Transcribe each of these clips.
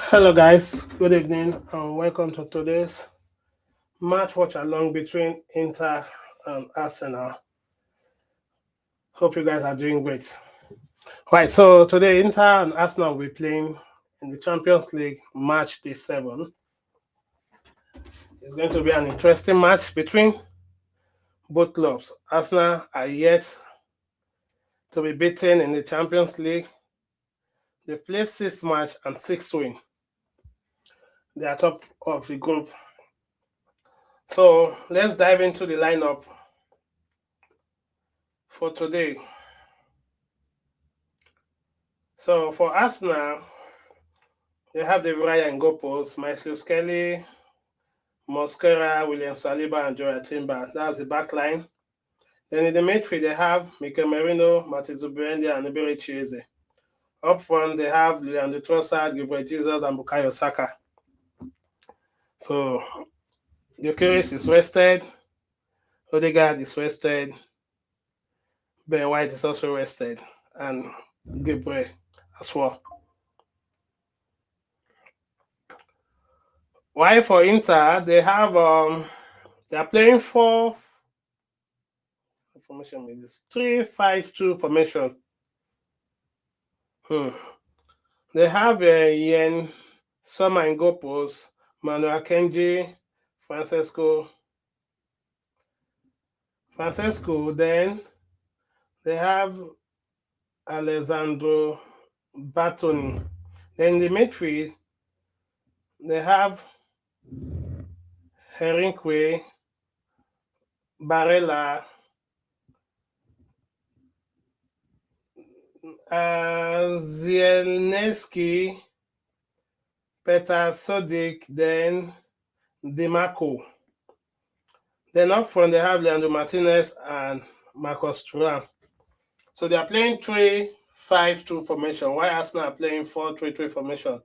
Hello, guys. Good evening, and welcome to today's match watch along between Inter and Arsenal. Hope you guys are doing great. Right, so today Inter and Arsenal will be playing in the Champions League match day 7. It's going to be an interesting match between both clubs. Arsenal are yet to be beaten in the Champions League. They've played 6 matches and 6 wins. They are top of the group. So let's dive into the lineup for today. So for Arsenal, they have the Ryan Gopos, Michael Skelly, Mosquera, William Saliba, and Joya Timber. That's the back line. Then in the midfield, they have Mikel Merino, Martin Zubimendi, and Iberi Chieze. Up front, they have Leandro Trossard, Gabriel Jesus, and Bukayo Saka. So Gyökeres is rested, Odegaard is rested, Ben White is also rested, and Gabriel as well. Why for Inter, they are playing formation is 3-5-2 formation. They have Yen Soma and Gopos, Manuel Kenji, Francesco. Then they have Alessandro Battoni. Then in the midfield, they have Herinque, Barella, Zielnevsky, Petar Sodik, then DeMarco. Then up front, they have Leandro Martinez and Marcos Thuram. So they are playing 3-5-2 formation, while Arsenal are playing 4-3-3 formation.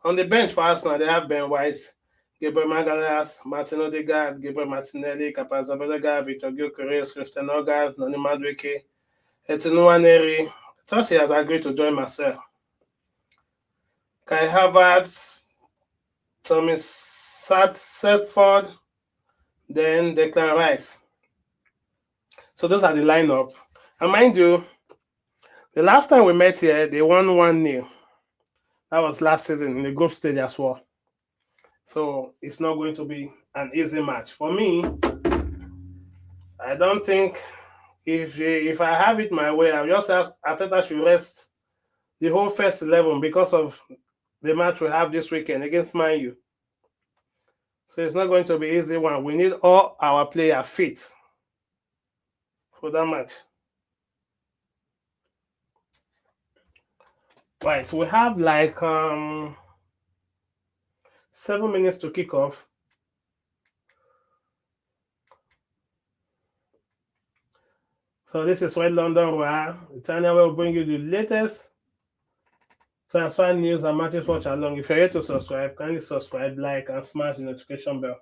On the bench for Arsenal, they have Ben White, Gabriel Magalhaes, Martin Odegaard, Gabriel Martinelli, Kapaz Abedega, Victor Gyökeres, Christian Ogard, Noni Madueke, Etienne Neri. I thought he has agreed to join Marcel. Kai Havertz, Thomas Setford, then Declan Rice. So those are the lineup. And mind you, the last time we met here, they won 1-0. That was last season in the group stage as well. So it's not going to be an easy match. For me, I don't think if I have it my way, I'll just ask Arteta should rest the whole first 11 because of the match we have this weekend against Man U. So it's not going to be an easy one. We need all our players fit for that match. Right, we have like 7 minutes to kick off. So this is Red London Roar. The channel will bring you the latest transfer news and matches watch along. If you're here to subscribe, kindly subscribe, like, and smash the notification bell.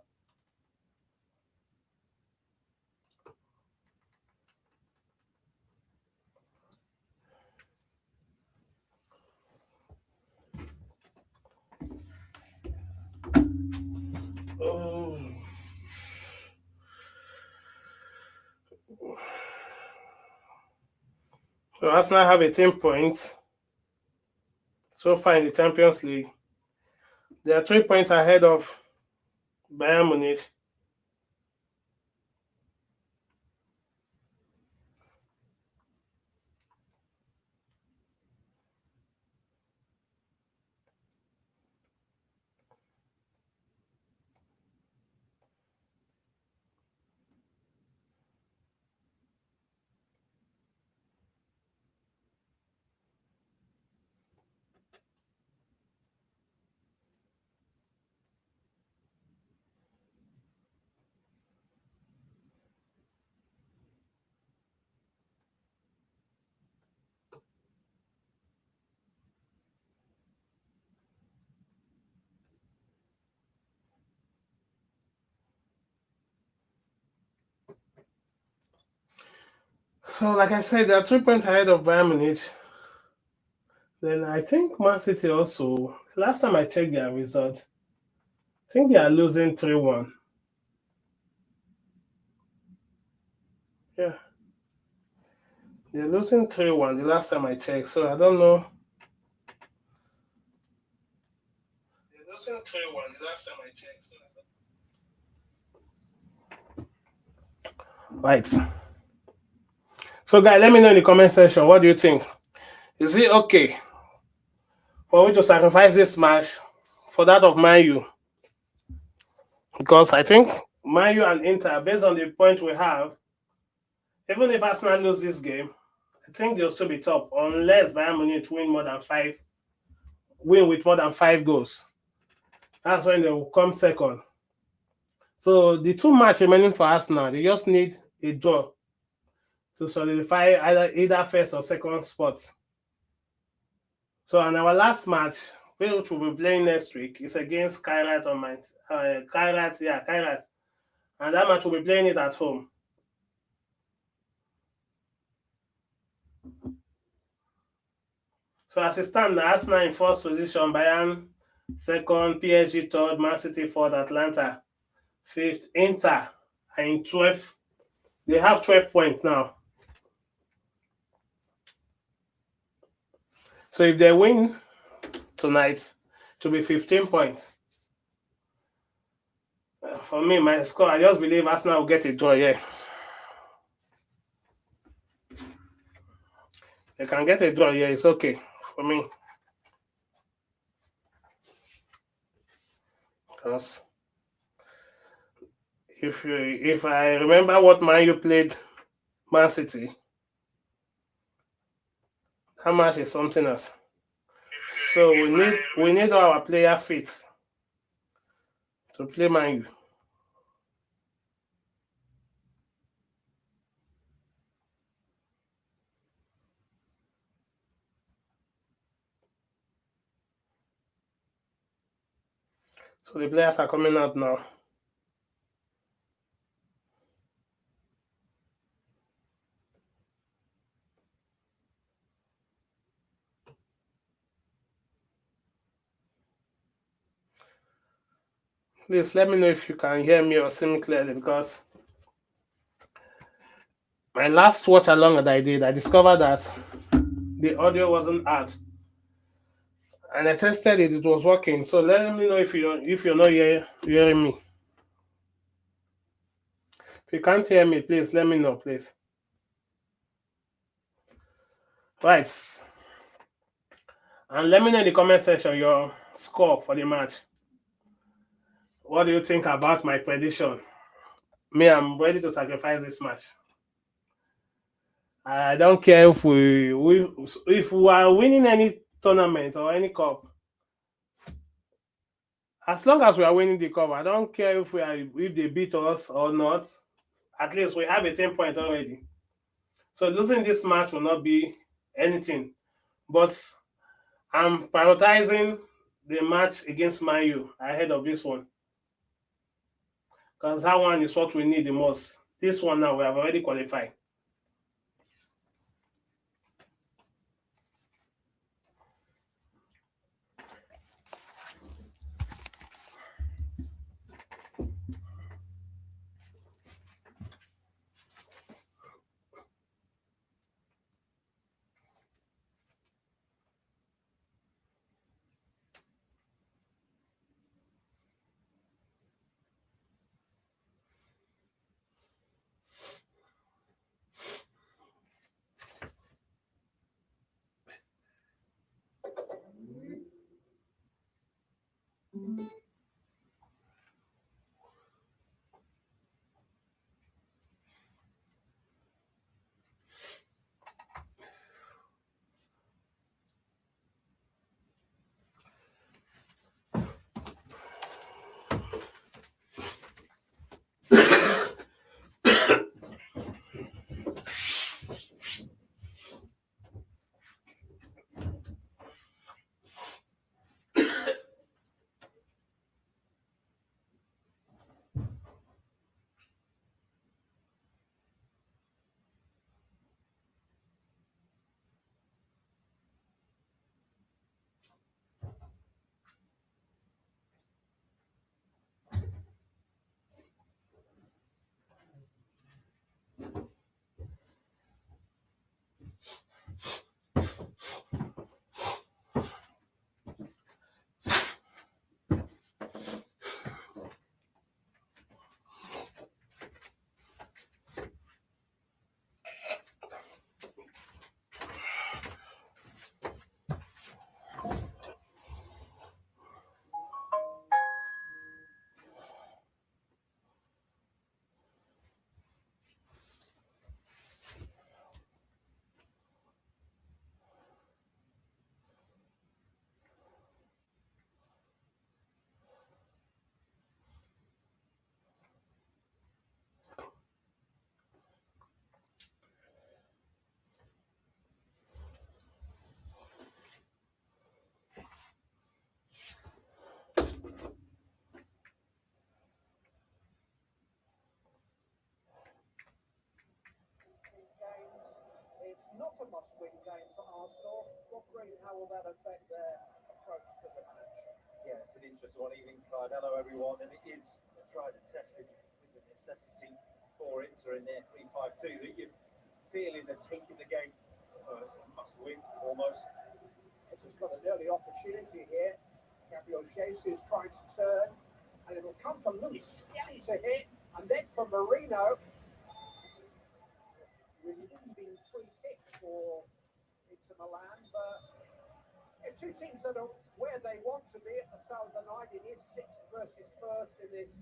So Arsenal have 18 points so far in the Champions League. They are 3 points ahead of Bayern Munich. So, like I said, they are 3 points ahead of Bayern Munich. Then I think Man City also. Last time I checked their result, I think they are losing 3-1. Yeah, they're losing 3-1 the last time I checked. So I don't know. They're losing 3-1 the last time I checked. Right. So, guys, let me know in the comment section. What do you think? Is it okay for me to sacrifice this match for that of Man U? Because I think Man U and Inter, based on the point we have, even if Arsenal lose this game, I think they'll still be top unless Bayern Munich win with more than 5 goals. That's when they will come second. So the two matches remaining for Arsenal, they just need a draw to solidify either first or second spot. So in our last match, which we'll be playing next week, is against Kairat on my Kairat. And that match we'll be playing it at home. So as it stands, Arsenal in first position, Bayern second, PSG third, Man City fourth, Atlanta fifth, Inter are in 12th. They have 12 points now. So if they win tonight, it will be 15 points. For me, my score, I just believe Arsenal will get a draw here. They can get a draw here, it's okay for me. Because if I remember what Man U played Man City, that match is something else. So we need our player fit to play Man U. So the players are coming out now. Please let me know if you can hear me or see me clearly, because my last watch along that I did, I discovered that the audio wasn't hard. And I tested it, it was working. So let me know if you're not hearing me. If you can't hear me, please let me know, please. Right. And let me know in the comment section your score for the match. What do you think about my prediction? Me, I'm ready to sacrifice this match. I don't care if we are winning any tournament or any cup. As long as we are winning the cup, I don't care if they beat us or not. At least we have a 10 point already. So losing this match will not be anything. But I'm prioritizing the match against Man U ahead of this one. Because that one is what we need the most. This one now, we have already qualified. a must-win game for Arsenal. What green, how will that affect their approach to the match? Yeah, it's an interesting one evening, Clyde. Hello, everyone. And it is tried and tested with the necessity for Inter in their 3-5-2 that you're feeling they're taking the game. Spurs must win almost. It's got an early opportunity here. Gabriel Jesus trying to turn, and it'll come from Luis Skelly to hit, and then from Marino. Relieving free kick for Inter Milan, but two teams that are where they want to be at the start of the night. It is 6th versus 1st in this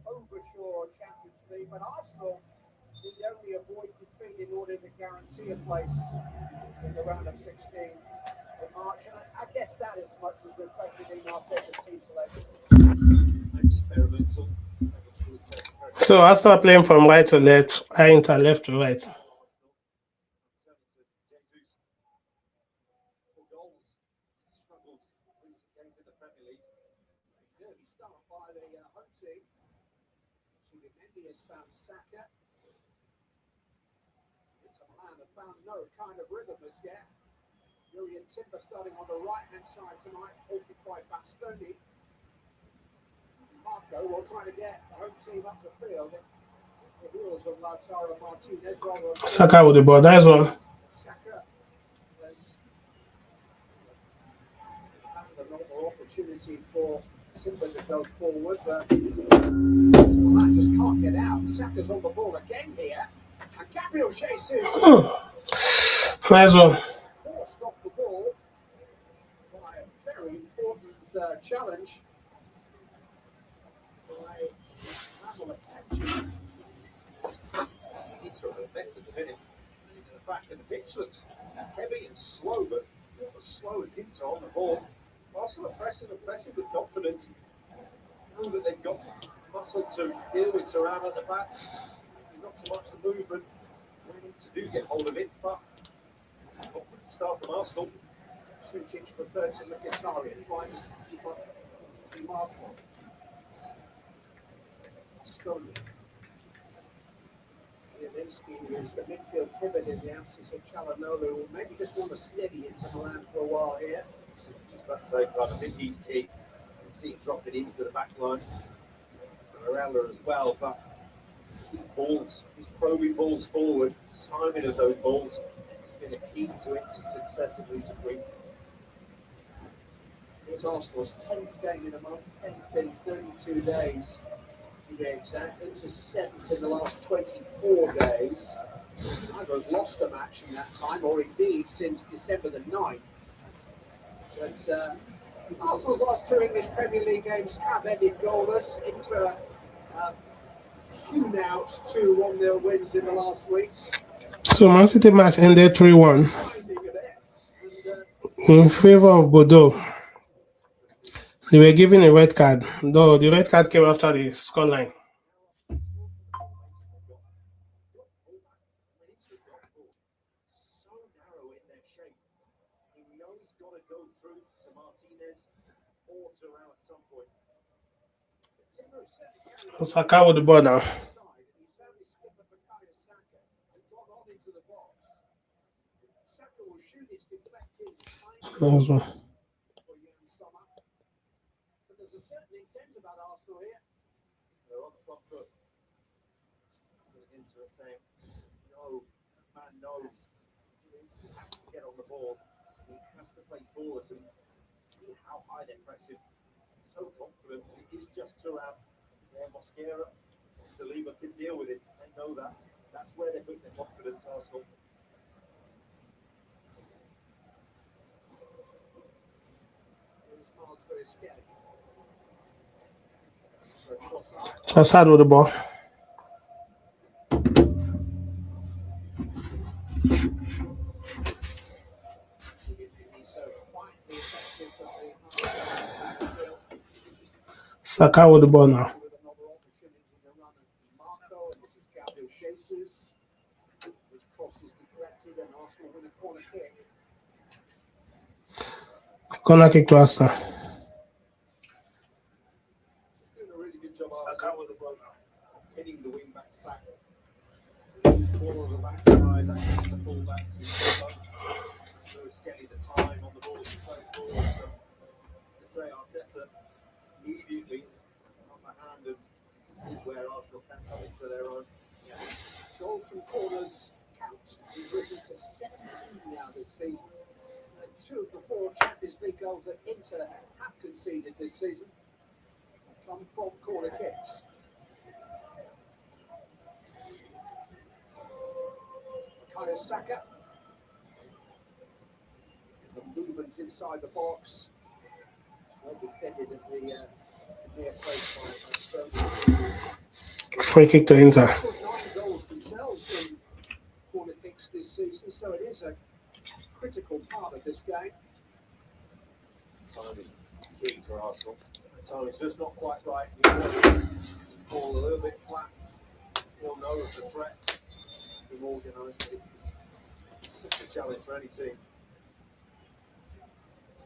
overture Champions League, but Arsenal need only avoid defeat in order to guarantee a place in the round of 16 in March, and I guess that is much as reflected in Arteta's team selection. Experimental. So Arsenal playing from right to left, Inter left to right. Start by the home team. Mendy has found Saka. Inter Milan have found no kind of rhythm as yet. Julian Timber starting on the right-hand side tonight, halted by Bastoni. Marco will try to get the home team up the field. The wheels of Lautaro Martinez rather than Saka with the ball. Nice one. Saka has had a normal opportunity for Timber to go forward, but Milan just can't get out. Saka's on the ball again here, and Gabriel Jesus Nice one. forced off the ball by a very important challenge by Manuel Akanji. Inter are the best at the minute. The back of the pitch looks heavy and slow, but not as slow as Inter on the ball. Arsenal are pressing with confidence. Know that they've got muscle to deal with Thuram at the back. Not so much the movement. They need to get hold of it, but it's a confident start from Arsenal. Sucic preferred to Mkhitaryan, finds Marco. Stone. Zielinski, who's the midfield pivot in the absence of Çalhanoğlu, will maybe just want to steady into Milan for a while here. Just about to say, I think he's key. You can see him dropping into the back line. Arella as well, but his probing balls forward, timing of those balls has been a key to Inter's success in recent weeks. It's Arsenal's 10th game in a month, 10th in 32 days. To be exact, Inter's 7th in the last 24 days. Neither has lost a match in that time, or indeed since December the 9th. But Arsenal's last 2 English Premier League games have ended goalless. Inter hewn out 2 1-0 wins in the last week. So Man City match ended 3-1 in favor of Bordeaux. They were given a red card, though the red card came after the scoreline. So narrow in their shape. He knows he's got to go through to Martinez or to Thuram at some point. Saka with the ball now. Also. There's a certain intent about Arsenal here. They're on the front foot. Inter are saying, no, man knows. He has to get on the ball. He has to play forward and see how high they're pressing. So confident. It is just Thuram. Their Mosquera. Saliba can deal with it. They know that. That's where they put their confidence, Arsenal. Trossard with the ball. Saka with the ball now. Corner kick to Arsenal. Saka with the ball now. Getting the wing backs back. So Ball on the back line, that gives the fullbacks the Lewis getting the time on the ball to play forward. So to say Arteta immediately is on the hand, and this is where Arsenal can come into their own. Yeah. Goals from corners count. He's risen to 17 now this season. And 2 of the 4 Champions League goals that Inter have conceded this season come from corner kicks. Bukayo Saka. The movement inside the box. It's well defended at the near post by Stoke. Free kick to Inter. 9 goals themselves in corner kicks this season, so it is a critical part of this game. Timing is key for Arsenal. Timing's just not quite right. This ball a little bit flat. He'll know of the threat. Be organised, but it's such a challenge for any team.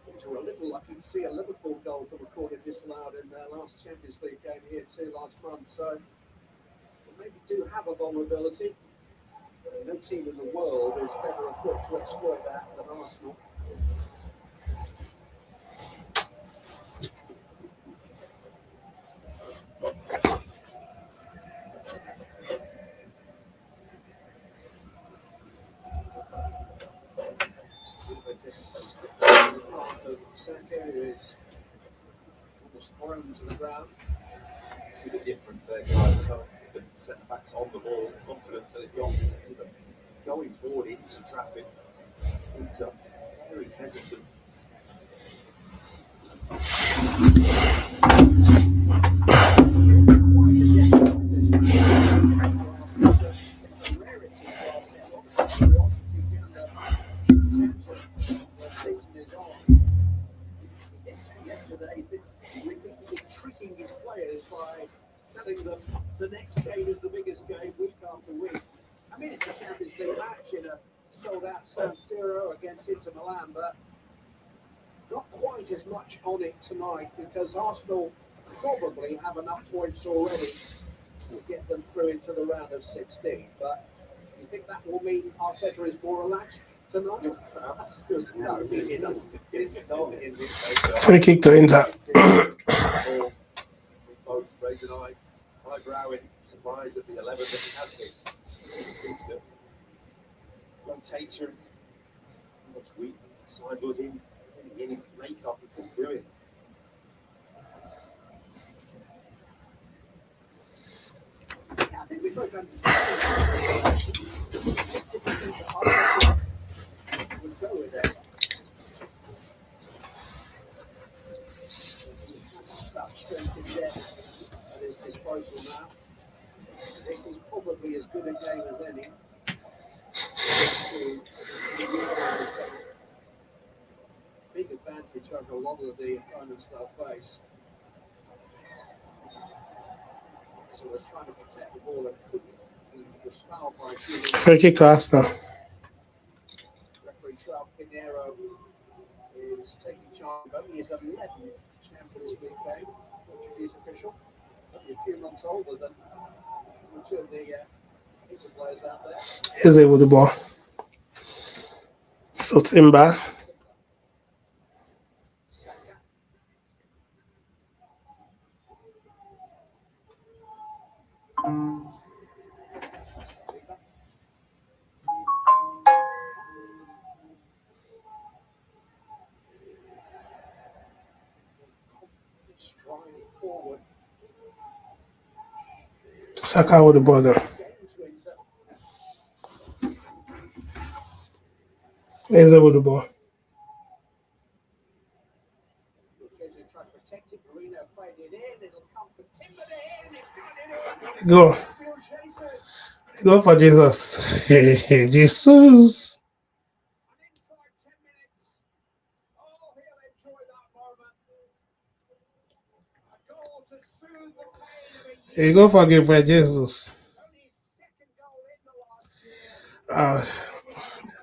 Into a little lucky to see a Liverpool goal from a corner disallowed in their last Champions League game here too last month, so they maybe do have a vulnerability. No team in the world is better equipped to exploit that than Arsenal. This part of San Siro is almost thrown to the ground. See the difference there, guys. The centre backs on the ball, confidence that they've got is going forward into traffic. Inter very hesitant. Yesterday, repeatedly tricking his players by telling them the next game is the biggest game week after week. I mean, it's a Champions League match in a sold-out San Siro against Inter Milan, but not quite as much on it tonight because Arsenal probably have enough points already to get them through into the round of 16. But you think that will mean Arteta is more relaxed tonight? No, it is not in this Free kick to Inter. Both raising eyebrow in surprise at the 11 that he has picked. Rotation, much weak side was in his makeup, he couldn't do it. I think we both understand just didn't think that Arteta would go with it. He has such strength and depth at his disposal now. This is probably as good a game as any to utilize that big advantage over a lot of the opponents they'll face. So was trying to protect the ball and couldn't. He was fouled by shooting. Free kick to Arsenal. Referee Trout Pinheiro is taking charge of only his 11th Champions League game. Portuguese official. Only a few months older than two of the Inter players out there. Eze with the ball. So Timber. Saka. Saliba. Striding forward. Saka with the ball there. Game to Inter. Eze with the ball. Lucchese tried to protect it. Marino played it in. It'll come for Timber in. He's got it in. Go. Phil Jesus. Go for Jesus. Jesus. And inside 10 minutes. Oh, he'll enjoy that moment. A goal to soothe the pain of a You go for Gabriel Jesus. only his second goal in the last year.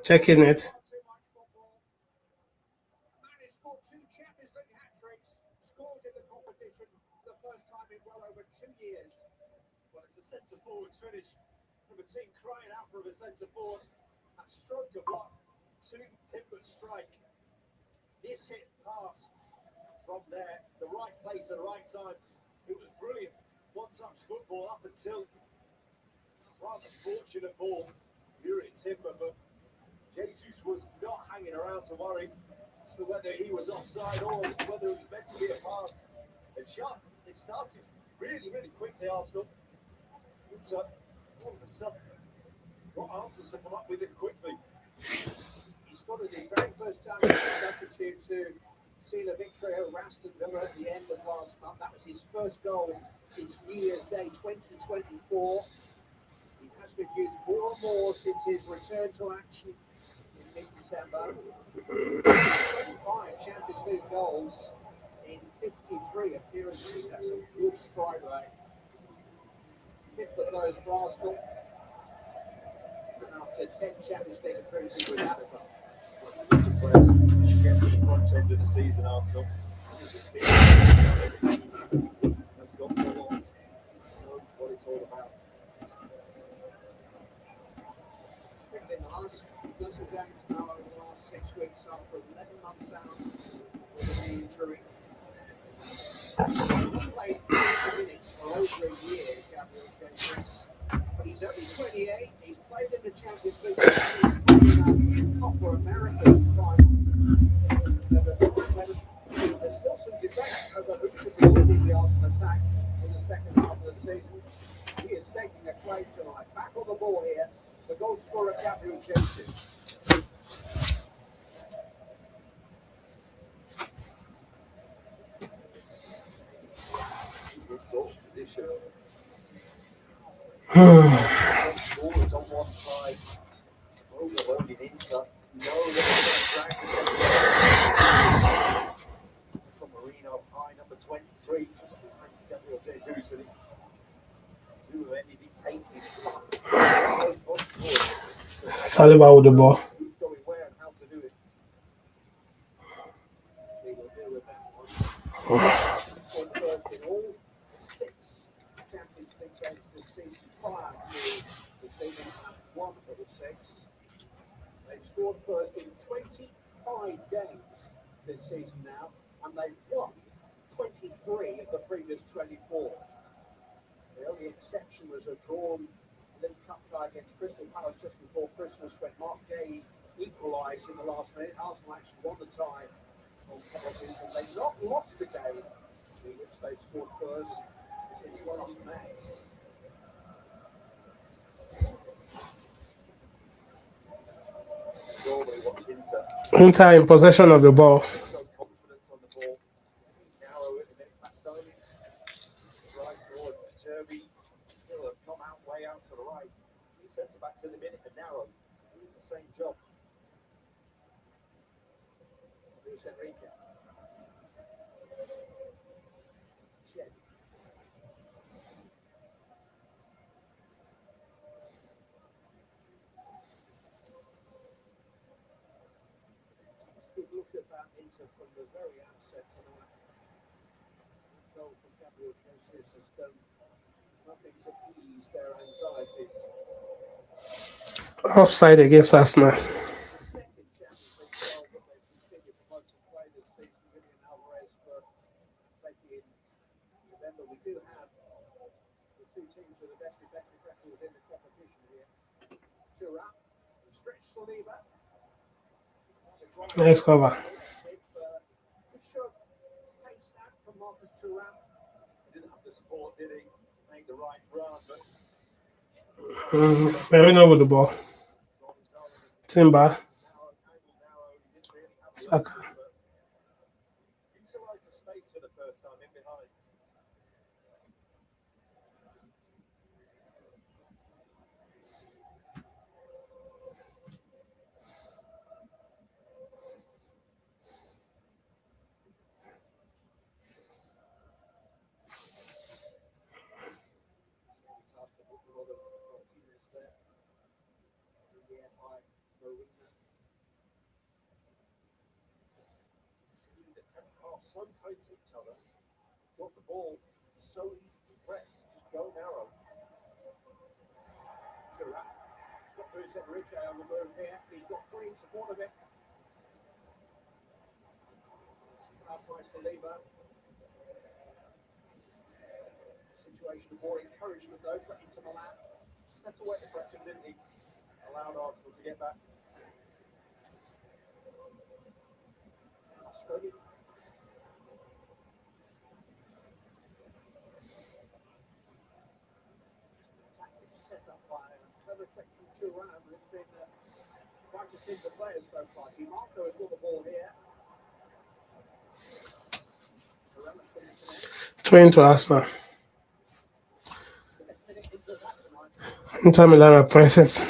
Checking it. Too much football. Man has scored 2 Champions League hat-tricks. Scores in the competition for the first time in well over 2 years. Well, it's a centre forward's finish. from a team crying out for a centre forward. A stroke of luck to Timber's strike. This hit pass from there, the right place at the right time. It was brilliant. One-touch football up until rather fortunate ball here at Timber, but Jesus was not hanging around to worry as to whether he was offside or whether it was meant to be a pass. They started really, really quickly, Arsenal. It's all of a sudden got answers to come up with it quickly. He scored his very first time as a substitute to seal a victory over Aston Villa at the end of last month. That was his first goal since New Year's Day 2024. He has been used more and more since his return to action in mid-December. He's 25 Champions League goals in 53 appearances. That's a good strike rate. Fifth of those for Arsenal. And after 10 Champions League appearances without a goal. Get to the front end of the season, Arsenal. Has got the lot. Knows what it's all about. In the last dozen games now over the last 6 weeks after 11 months out with an injury. He played 20 minutes for over a year, Gabriel Jesus. But he's only 28. He's played in the Champions League. He's played in Copa America final. There's still some debate over who should be leading the Arsenal attack in the second half of the season. He is staking a claim tonight. Back on the ball here. The goal scorer, Gabriel Jesus. This sort of position. Forwards on one side. Overloaded Inter. No, from Marino, high number 23, just behind Gabriel Jesus, and it's Zueleni dictating. Saliba with the ball. Who's going where and how to do it. They will deal with that one. He scored first in all 6 Champions League games this season prior to the season. One of the 6. They've scored first in 25 games this season now, and they've won 23 of the previous 24. The only exception was a drawn League Cup tie against Crystal Palace just before Christmas when Mark Gay equalised in the last minute. Arsenal actually won the tie on television. They've not lost a game in which they scored first since last May. Normally what's Inter. Inter in possession of the ball. So confidence on the ball. Narrow it a bit past time. Right forward, Jeremy will have come out way out to the right. He sent it back to the minute and Narrow. Doing the same job. Luis Enrique. Shed. Good look at that Inter from the very outset tonight. The goal from Gabriel Jesus has done nothing to ease their anxieties. Offside against Arsenal. The second Champions League goal that they've conceded for most of play this season, William Alvarez for taking in November. We do have the 2 teams with the best defensive records in the competition here. Thuram, stretched Saliba. Nice cover. Good shot. Pace that from Marcus Thuram. He didn't have the support, did he? Made the right run, but Marino with the ball. Timber. Saka. Utilised the space for the first time in behind. So tight to each other. Got the ball, so easy to press. Just go narrow. Luis Enrique on the move here. He's got three in support of it. Up by Saliba. Situation of more encouragement though for Inter Milan. Just had to wait the fraction, didn't he? Allowed Arsenal to get back. Australia. Set up by a clever effect from Turan, who's been quite just into players so far. DiMarco has got the ball here. Barrella's going to connect. Throwing to Arsenal. Let's minute into that tonight. Inter Milan are present. Sets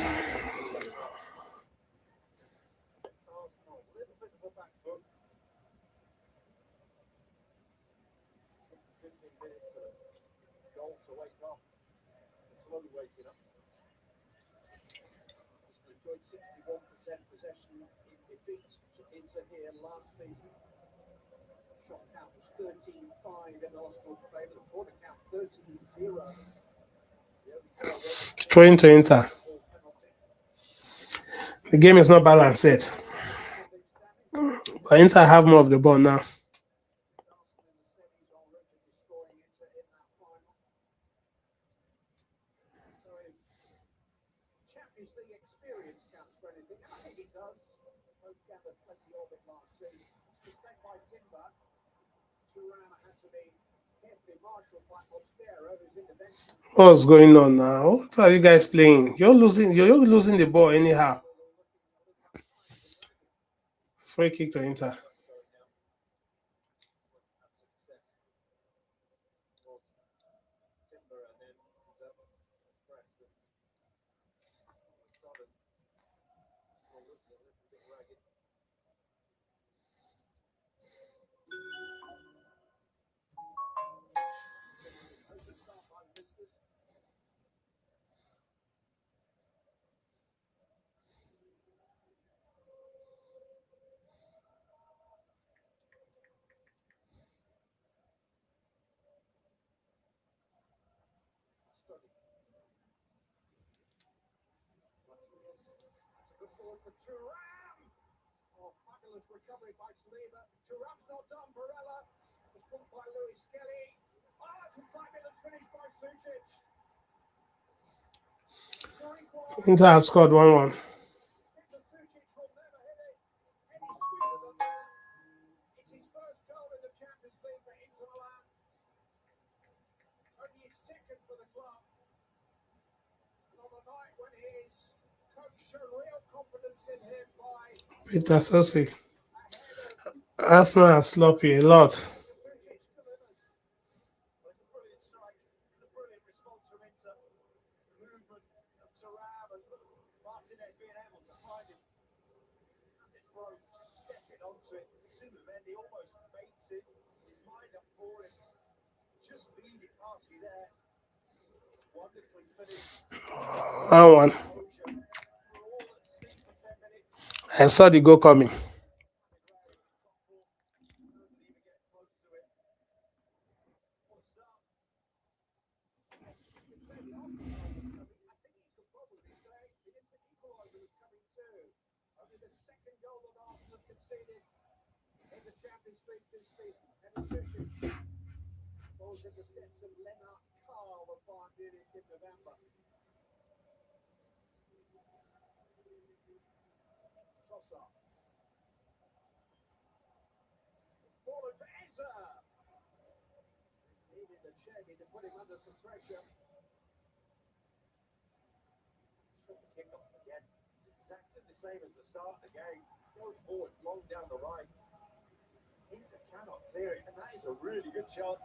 Arsenal a little bit of a back foot. 10, 15 minutes of goal to wake up. Slowly waking up. Enjoyed 61% possession. It beat Inter here last season. Shot count was 13-5 in Arsenal's favour. The corner count 13-0. Throwing to Inter. The game is not balanced yet. But Inter have more of the ball now. Champions League experience counts for anything, and I think it does. Both gathered plenty of it last season. Sustained by Timber. Turan had to be carefully marshalled by Mosquera, whose intervention. What's going on now? What are you guys playing? You're losing the ball anyhow. Free kick to Inter. For Turan. Oh, fabulous recovery by Saliba. Turan's not done. Barella was pulled by Luis Kelly. Oh, it's a fabulous finish by Sucic. Inter have scored 1-1. Sucic will never hit it any sweeter than that. It's his first goal in the Champions League for Inter Milan. Only his second for the club. And on the night when his coach showed real confidence in him by Peter Sossi. Arsenal are sloppy a lot. Well, it's a brilliant strike and a brilliant response from Inter. The movement of Thuram and Martinez being able to find him as it broke, just stepping onto it. Zubimendi almost makes it, his mind up for it. Just feed it past me there. It's wonderfully finished. 1-1. For all at sea for 10 minutes. I saw the goal coming. Champions League this season. And Sucic falls in the steps of Lennart Carl of Bayern Munich in November. Toss up. Forward for Eza. Needed the Chevy to put him under some pressure. Shot the kick off again. It's exactly the same as the start of the game. Go forward, long down the right. Inter cannot clear it, and that is a really good chance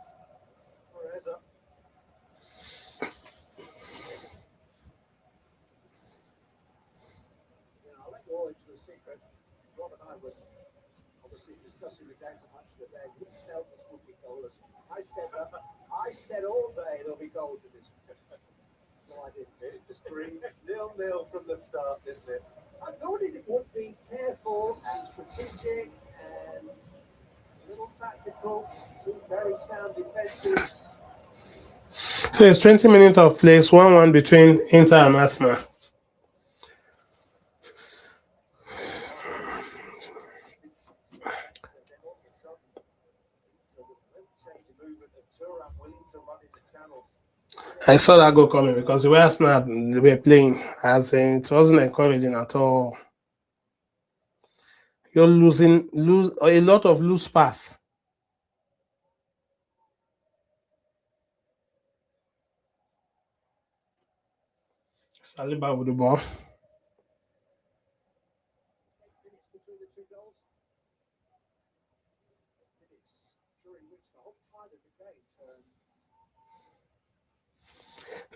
for Eza. I'll let you all into a secret. Rob and I were obviously discussing the game for much of the day. We felt this would be goalless. I said all day there'll be goals in this. No, I didn't. It screamed 0-0 from the start, didn't it? I thought it would be careful and strategic and a little tactical. Two very sound defenses. So it's 20 minutes of play. 1-1 between Inter and Arsenal. willing to run in the channels. I saw that goal coming because the way Arsenal they were playing, as in, it wasn't encouraging at all. You're lose a lot of loose pass. Saliba with the ball. 8 minutes between the two goals. Minutes during which the whole tide of the game turns.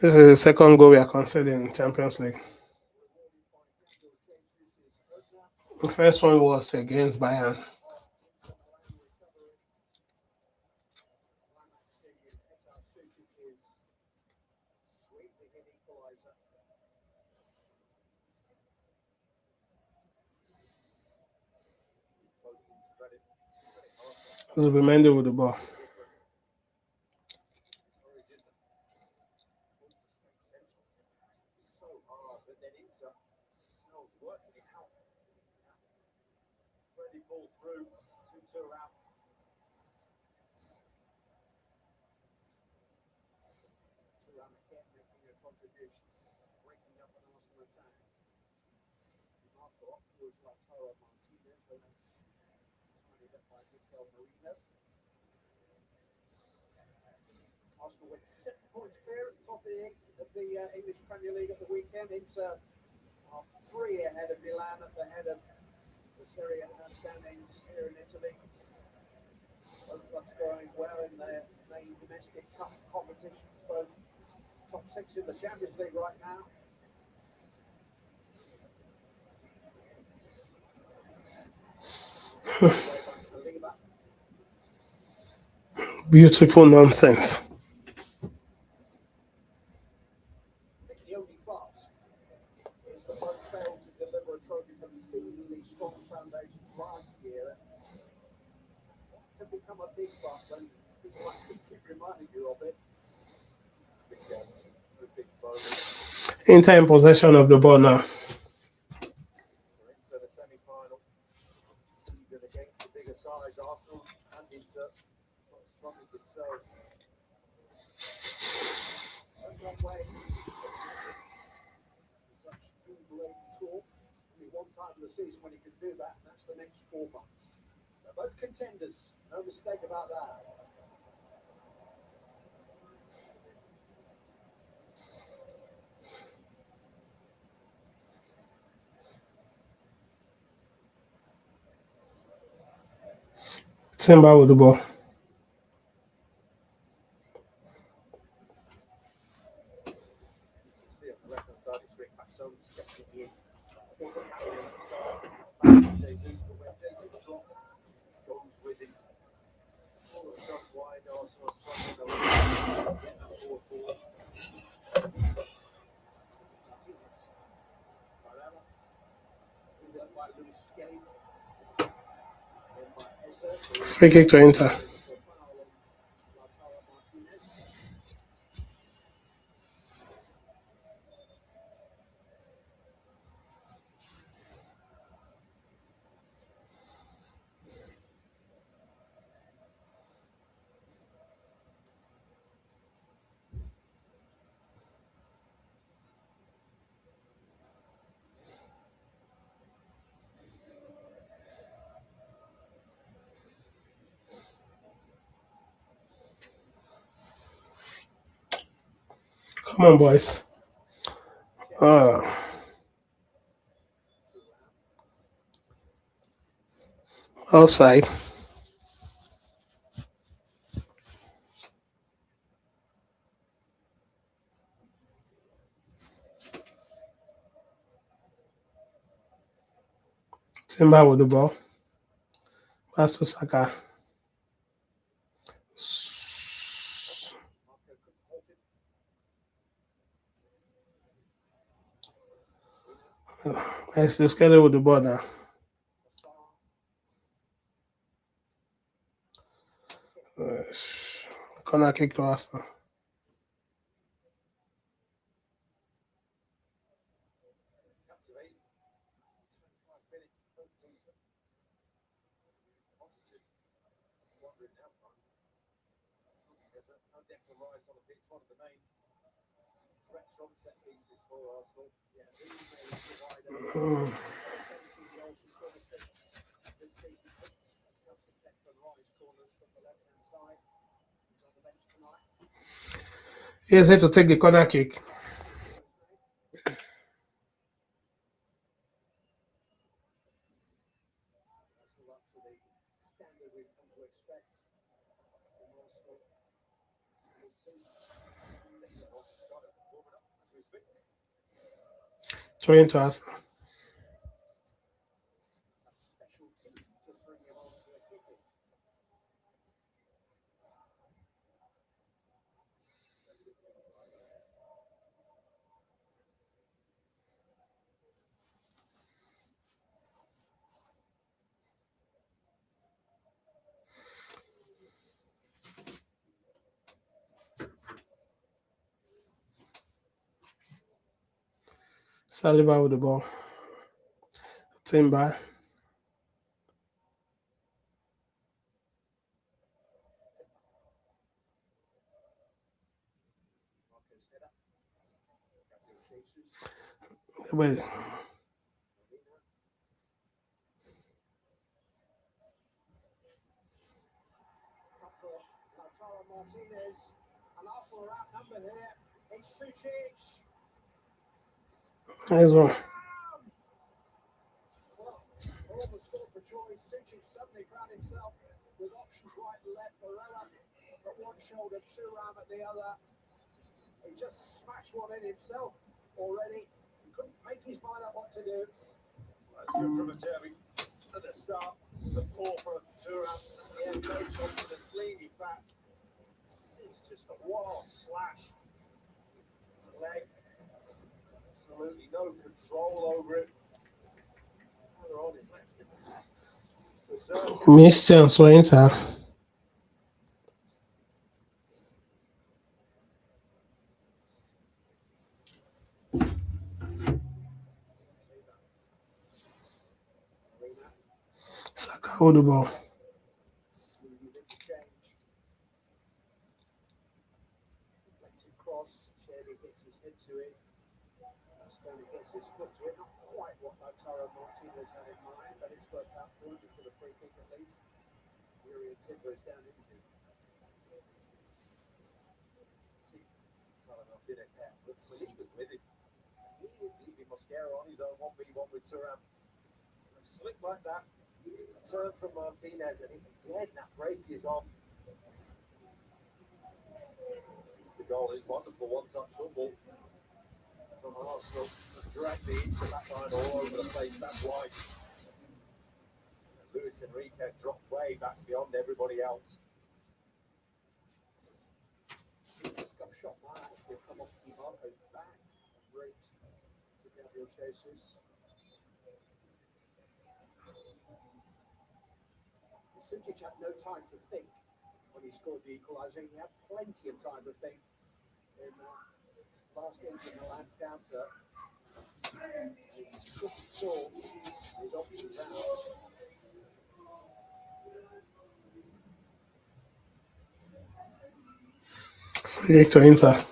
This is the second goal we are conceding in Champions League. Rewarded by individual chances is Odegaard. The first one was against Bayern. Inter Milan recovering. Climaxing in Petar Sujic's sweeping in equaliser. Both teams credit Arsenal. Zubimendi with the ball. Different. Encouraging them. Want to stay central. It's so hard, but then Inter smells working it out. Ready ball through. 2-2 out. Thuram again making a contribution, breaking up an Arsenal attack. Marco up towards Lautaro Martinez, but that's tidied up by Mikel Merino. Arsenal went 7 points clear at the top of the English Premier League at the weekend. Inter are 3 ahead of Milan at the head of the Serie A standings here in Italy. Both clubs going well in their main domestic cup competitions, both top 6 in the Champions League right now. Away by Saliba. Beautiful nonsense. I think the only but is that both failed to deliver a trophy from seemingly strong foundations last year. It can become a big but when people like me keep reminding you of it. Big games. A big bonus. Inter in possession of the ball now. We're into the semi-final season against the bigger sides, Arsenal and Inter. Strong with themselves. That's one way. Such good talk. Only one time of the season when he can do that, and that's the next 4 months. They're both contenders, no mistake about that. Timber with the ball. You see on the left-hand side, it's Rick Basson stepping in. Wasn't happening at the start. Back to Jesus, but when Jesus drops, goes with him. All of a sudden, wide Arsenal struggling a little. Get that forward ball. Martinez. Varela. Pulled up by Luis Skelly. Then by Eza. Free kick to Inter. Foul on Lautaro Martinez. Come on, boys. Offside. Timber with the ball. Pass to Saka. Marco couldn't hold it. Nice to Skelly with the ball now. Corner kick to Arsenal. Captivating. 25 minutes. Both teams are positive. Wondering now, there's a Declan Rice on the pitch, one of the main threats from set pieces for Arsenal. Yeah, he may provide a potentially the Olsen corner six this season. Declan Rice corners from the left-hand side. He's on the bench tonight. He is here to take the corner kick. Trying to ask. Saliba with the ball. Timber. Wait. Martinez, and Arsenal are outnumbered here. It's Suchich. There's one. Well, all the score for choice. Suchich suddenly found himself with options right and left. Barella at one shoulder, Thuram at the other. He just smashed one in himself already. He couldn't make his mind up what to do. That's good from a Derby at the start. The poor for Thuram. Yeah, no confidence, leaning back. Seems just a wild slash. Leg. Absolutely no control over it. Either on his left. Missed chance for Inter. Saka hold the ball. Cross, Cherry gets his head to it. Stone gets his foot to it. Not quite what Lautaro Martinez had in mind, but it's worked out for him. He's got a free kick at least. Yuri and Timber is down into. See, Lautaro Martinez there. But Saliba's with him. He is leaving Mosquera on his own 1v1 with Thuram. A slip like that. Turn from Martinez, and again that break is on. Since the goal is wonderful one-touch football from Arsenal. Drag the Inter back line all over the place. That's why. And Luis Enrique dropped way back beyond everybody else. Scuff shot might actually come off Marco's back. Great to Gabriel Jesus. Suchich had no time to think when he scored the equaliser. He had plenty of time to think in last Inter Milan counter. He just couldn't sort his options out. Free to Inter.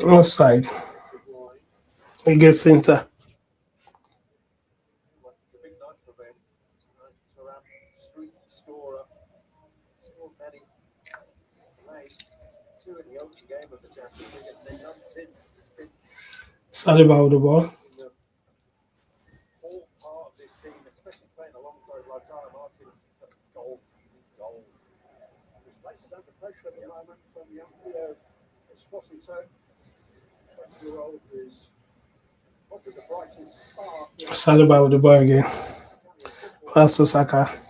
Offside. Against Inter. It's a big night for Ben. Thuram, streaky scorer. Scored many. Made 2 in the opening game of the Champions League, and then none since. It's been Saliba with the ball. all part of this team, especially playing alongside Lautaro Martinez. Goal. His place is under pressure at the moment from young Leo Esposito. 20-year-old who is probably the brightest spark. Saliba with the ball again. Pass to Saka. It's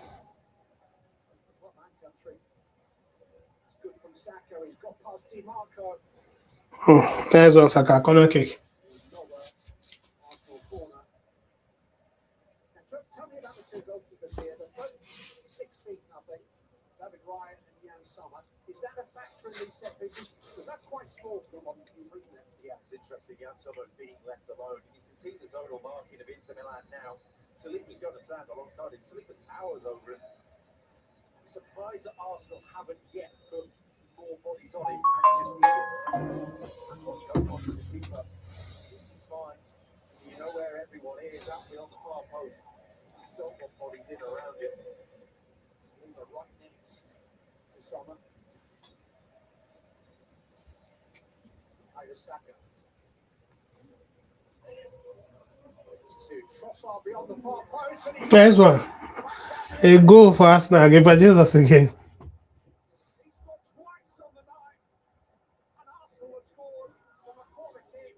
good from Saka. He's got past DiMarco. There's one Saka. Corner kick. Arsenal corner. Now, tell me about the two goalkeepers here. Summer. Is that a factor in these set pieces? Because that's quite small for them on the keeper, isn't it? Yeah, it's interesting. Jan Sommer being left alone. You can see the zonal marking of Inter Milan now. Saliba's going to stand alongside him. Saliba towers over him. I'm surprised that Arsenal haven't yet put more bodies on him and just hit him. That's what you don't want as a keeper. This is fine. You know where everyone is, out beyond the far post. You don't want bodies in around him. Saliba right next to Summer. Saka. To Trossard beyond the far post. And he's Nice one. A goal for Arsenal. Give Jesus again. got twice on the night. And Arsenal have scored from a corner kick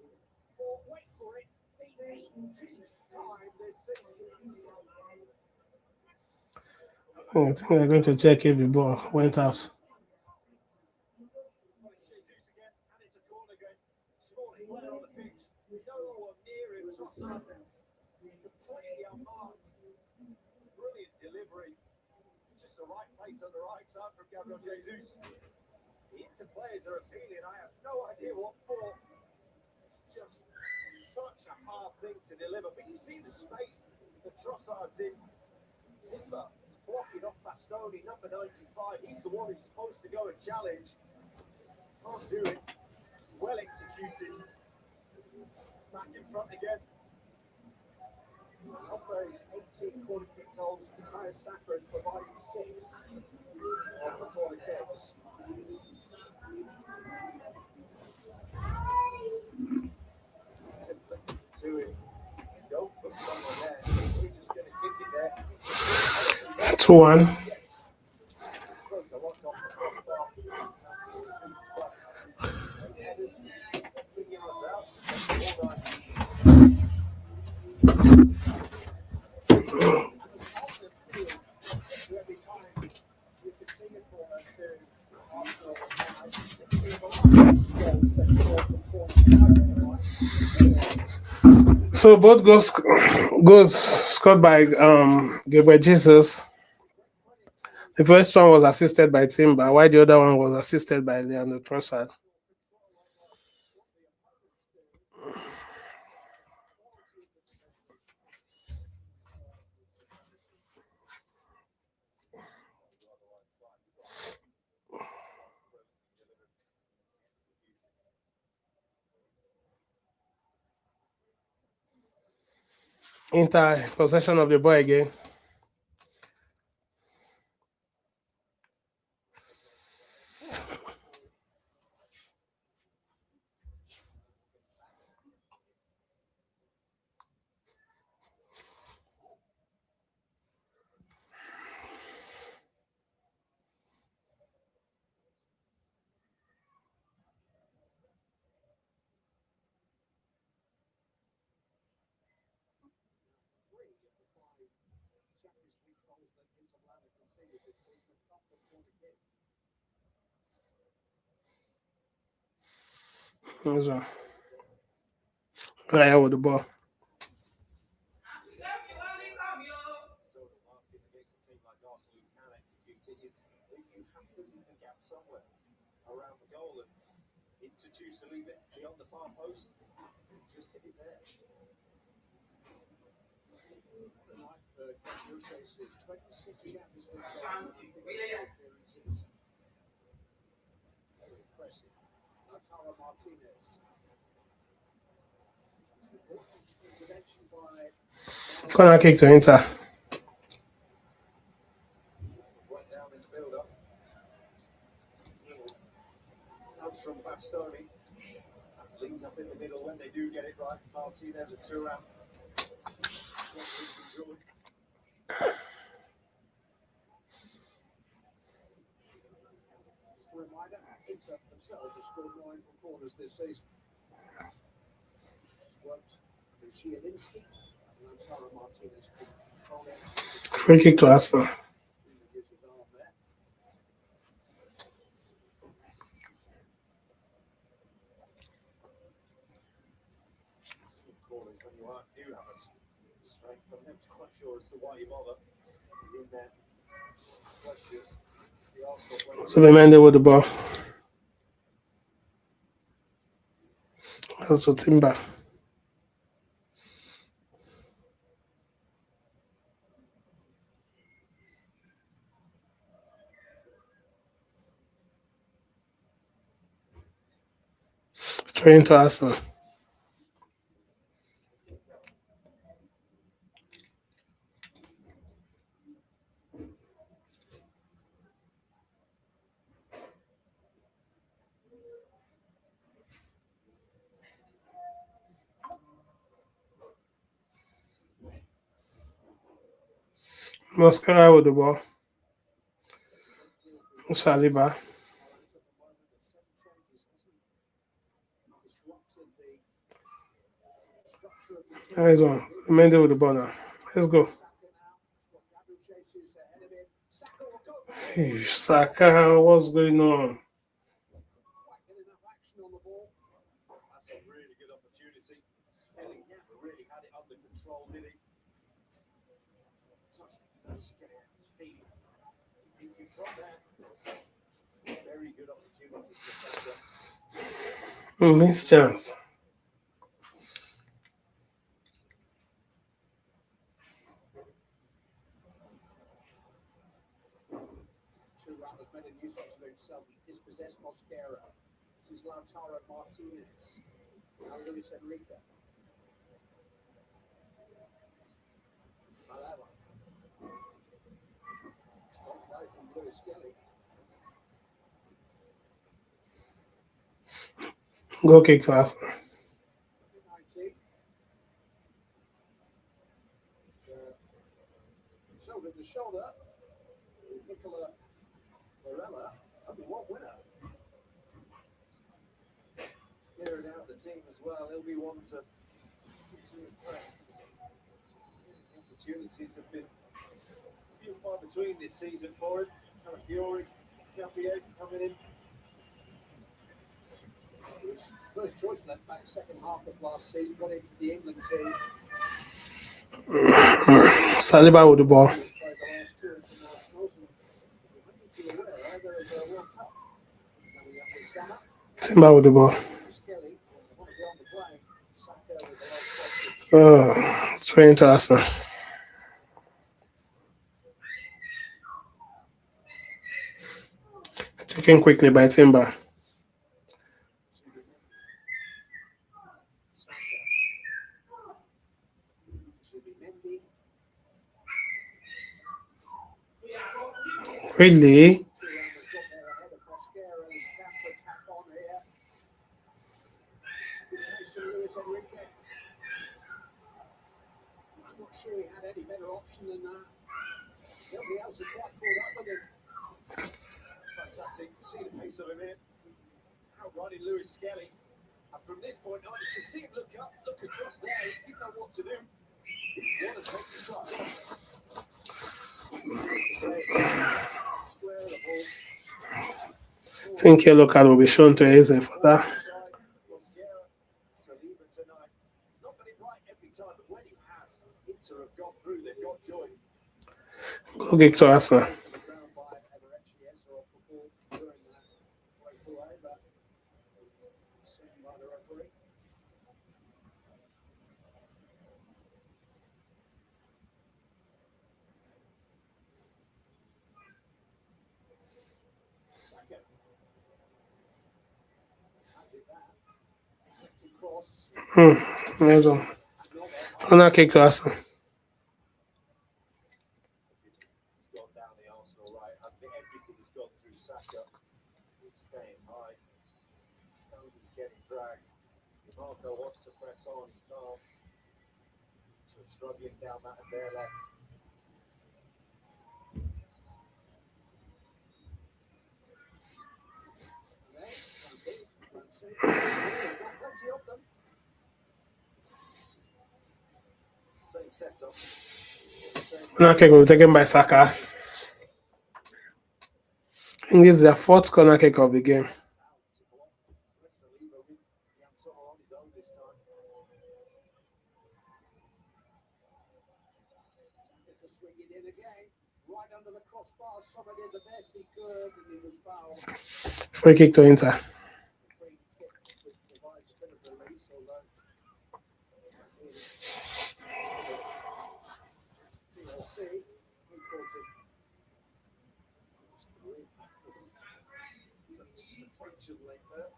for, wait for it, the 18th time this season. I think they're going to check if the ball went out. Well, it's Jesus again, and it's a corner again. Smallest player on the pitch. No one near him. Trossard. He's completely unmarked. Brilliant delivery. Just the right place on the right side from Gabriel Jesus. The Inter players are appealing. I have no idea what for. It's just such a hard thing to deliver. But you see the space that Trossard's in. Timber is blocking off Bastoni, number 95. He's the one who's supposed to go and challenge. Can't do it. Well executed. Back in front again. Of those 18 corner kick goals, Saka has provided 6 on the corner kicks. Simplicity to it. Don't put someone there. We're just going to kick it there. 2-1. Stroke the lock off the crossbar. Headers, 50 yards out. All right. Every time you can see it for her to Arsenal goals that scored from corner. So both goals scored by Gabriel Jesus. The first one was assisted by Timber, while the other one was assisted by Leandro Trossard. Inter possession of the ball again. Champions League goals that Inter Milan have conceded this season come from corner kicks. This one. Right here with the ball. Zonal marking against a team like Arsenal who can execute it is you have to leave a gap somewhere around the goal and introduce to leave it beyond the far post. Just hit it there. Tonight for Jesus' 26 Champions League appearances. Very impressive. Lautaro Martinez. It's an important intervention by Corner kick to Inter. Went down in the build-up. Comes from Bastoni. Leads up in the middle when they do get it right. Martinez and Thuram. Just a reminder, Inter themselves have scored 9 from corners this season. Worked with Zielinski and Lautaro Martinez controlling. Free kick to Arsenal. Gives his arm there. Corners when you do have a strength. I'm not quite sure as to why you bother. In there. Question. Subimendi with the ball. Also Timber. Trying to Arsenal. Mascara with the ball. Saliba. Nice one. Mendy with the ball now. Let's go. Hey, Saka, what's going on? That's a really good opportunity. Kelly never really had it under control, did he? Just get it out of his feet. Thinking from there. Very good opportunity for Saka. Missed chance. Thuram has made a nuisance of himself. He dispossessed Mosquera. This is Lautaro Martinez. Now Luis Enrique. Malala. Stop play from Lewis Kelly. Go kick to Arsenal. 19. Shoulder to shoulder. Nicola Varela. Only one winner. Clearing out the team as well. He'll be one to impress. The opportunities have been few and far between this season for him. Calafiori, Campier coming in. He was first choice left back second half of last season. Got into the England team. Saliba with the ball. Played the last two internationals. And I think you're aware, there is a World Cup coming up this summer. Timber with the ball. Lewis Kelly want to be on the plane. Saka with the last touch. Trying to Arsenal. Taken quickly by Timber. Zubimendi. Really? Thuram has got there ahead of Mosquera's counter attack on here. Good pace from Luis Enrique. I'm not sure he had any better option than that. Nobody else had quite caught up with him. Fantastic. See the pace of him here. Outrunning Lewis Skelly. And from this point on, you can see him look up, look across there. He didn't know what to do. He didn't want to take the shot. Square the ball. I think yellow card will be shown to Eze for that. Saliba tonight. He's not got it right every time, but when he has, Inter have got through. They've got joy. Go kick to Arsenal. Nice one. Corner kick to Arsenal. He's gone down the Arsenal right. Has everything has gone through Saka. He's staying high. Stone's getting dragged. Marco wants to press on. He can't. So struggling down that and their left. Same setup. Corner kick will be taken by Saka. I think this is their fourth corner kick of the game. Saliba with Jansson on his own this time. To swing it in again. Right right under the crossbar. Sommer did the best he could, and he was fouled. Free kick to Inter. Free kick, which provides a bit of release, although really TLC, who calls it? Just a fractured leg there.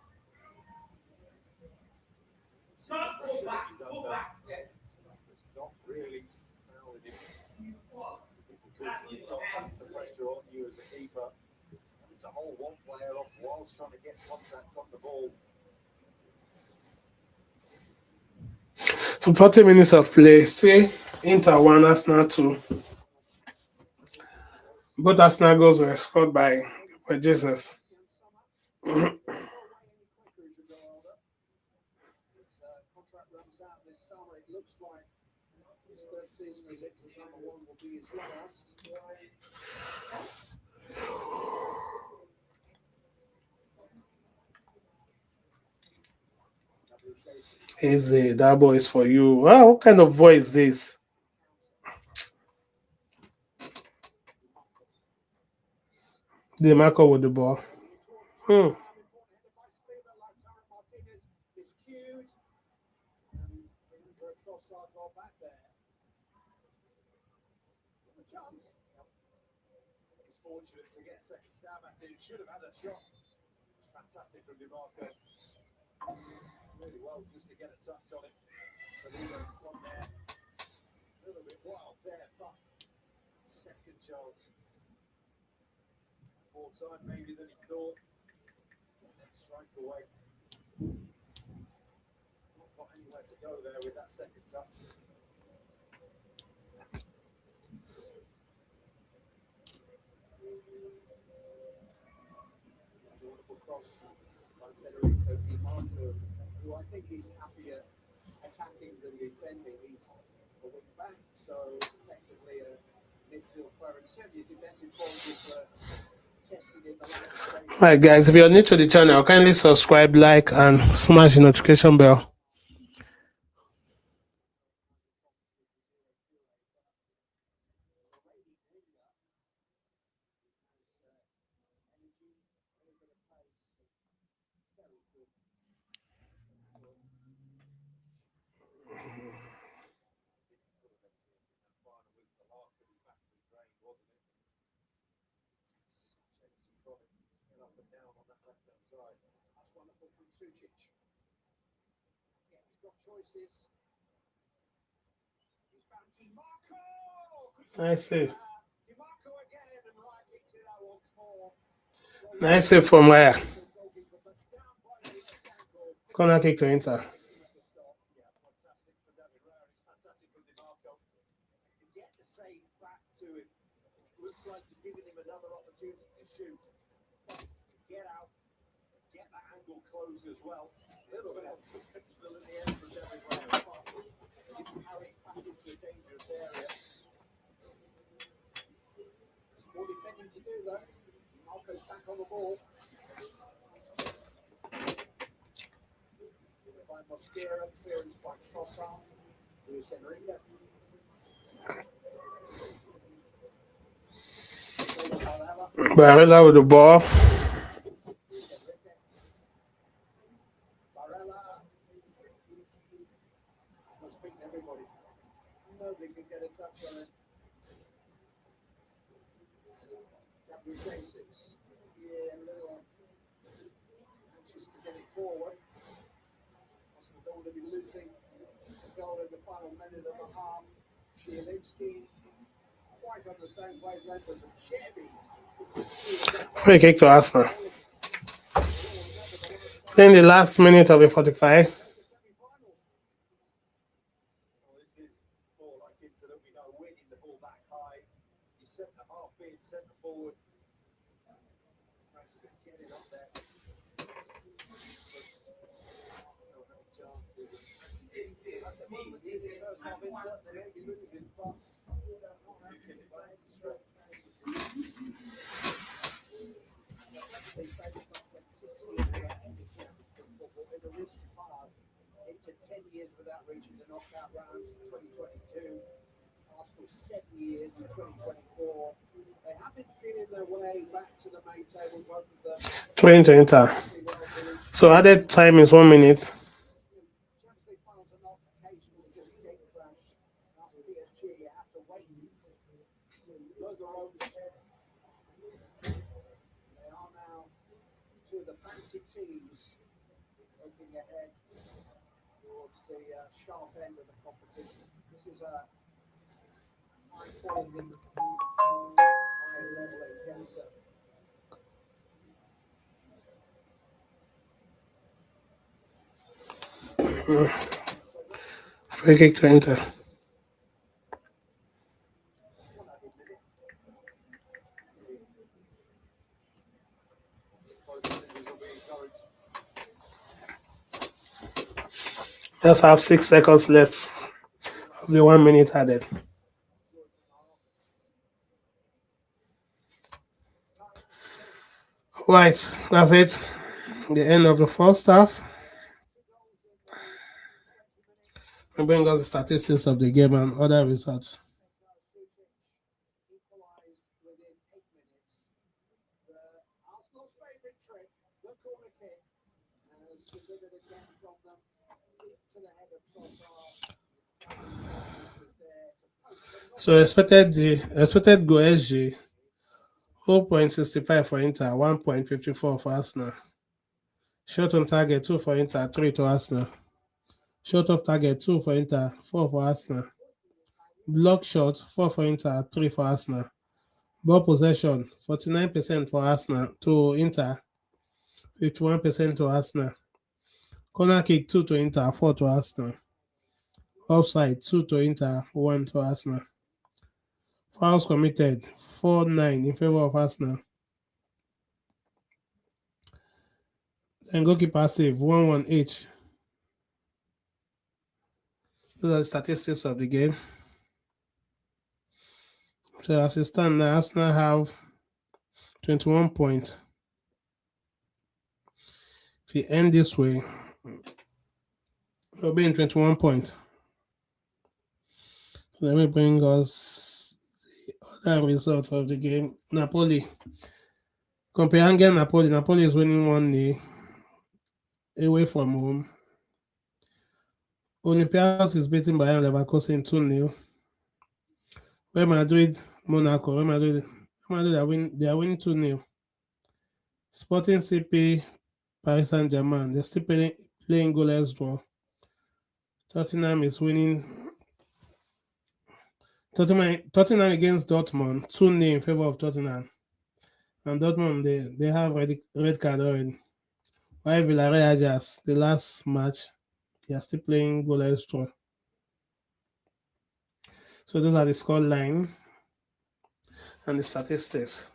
See the pressure that he's under. It's not really fouling him. That's the difficulty you've got. That's the pressure on you as a keeper. Having to hold one player off whilst trying to get contact on the ball. So 40 minutes of play. See, Inter 1, Arsenal 2. Both Arsenal goals were scored by Jesus. Contract runs out this summer. It looks like his first season as Inter's number one will be his last. Easy, that ball is for you. Wow, what kind of boy is this? DeMarco with the ball. It's cute. Trossard got back there. The chance. He's fortunate to get a second stab at it. Should have had a shot. It's fantastic from DeMarco. Really well just to get a touch on it. Saliba from there. A little bit wild there, but second chance. More time maybe than he thought. And then strike away. Not got anywhere to go there with that second touch. That's a wonderful cross by Federico Di Marco, who I think is happier attacking than defending. He's a wing back, so effectively a midfield player. And certainly his defensive qualities were tested in the latter stage. Alright guys, if you're new to the channel, kindly subscribe, like, and smash the notification bell. That's wonderful from Sucic. Yeah, he's got choices. He's found Di Marco. Nice save. Di Marco again, and right kicks it out once more. Nice save from where? Corner kick to Inter. Yeah, fantastic for David Raya. It's fantastic from DeMarco. To get the save back to him, looks like you're giving him another opportunity to shoot. But to get out, get that angle closed as well. A little bit of potential in the end for David Raya. But he carried back into a dangerous area. There's more defending to do, though. Marco's back on the ball. By Mosquera, clearance by Trossard. Luis Enrique. Barella with the ball. Luis Enrique. Barella. Almost beating everybody. Nobody can get a touch on it. Gabriel Jesus. Yeah, a little anxious to get it forward. Don't want to be losing the goal in the final minute of the half. Zielinski quite on the same wavelength as Chevy. Free kick to Arsenal. In the last minute of the 45. Well, this is ball like Inter that we know winning the ball back high. You set the half in, centre forward. Preston get it up there. Chances. At the moment in this first half, Inter, they may be losing, but they're not acting by any stretch. They faced us when 6 years without any championship football in a recent past. Into 10 years without reaching the knockout rounds in 2022. Arsenal 7 years to 2024. back to the main table, both of them 20 to Inter. well villaged. So added time is 1 minute. Champions League finals are not occasionally just gate crash. After PSG, you have to wait. Burgerones. They are now two of the fancy teams looking ahead towards the sharp end of the competition. This is a high quality, high level encounter. Free kick to Inter. One added minute. Both managers will be encouraged. Just have 6 seconds left of the 1 minute added. Right, that's it. The end of the first half. We bring us the statistics of the game and other results. Equalised within 8 minutes. Arsenal's favourite trick, the corner kick, has delivered again from them. Deep to the head of Trossard. Was there to poach. So expected goal SG 0.65 for Inter, 1.54 for Arsenal. Shot on target 2 for Inter, 3 to Arsenal. Shot off target 2 for Inter, 4 for Arsenal. Block shot 4 for Inter, 3 for Arsenal. Ball possession 49% for Arsenal to Inter, 51% to Arsenal. Corner kick 2 to Inter, 4 to Arsenal. Offside 2 to Inter, 1 to Arsenal. Fouls committed 4-9 in favor of Arsenal. And goalkeeper save 1-1 each. Those are the statistics of the game. So as it stands now, Arsenal have 21 points. If we end this way, we'll be in 21 points. So let me bring us the other results of the game. Napoli. Copenhagen Napoli. Napoli is winning 1-0 away from home. Olympiacos is beaten by Leverkusen 2-0. Real Madrid, Monaco. Real Madrid they are winning 2-0. Sporting CP, Paris Saint-Germain. They're still playing goalless draw. Tottenham is winning. Tottenham against Dortmund, 2-0 in favor of Tottenham. And Dortmund, they have red card already. While Villarreal Ajax, the last match, they are still playing goalless draw. So those are the score line and the statistics.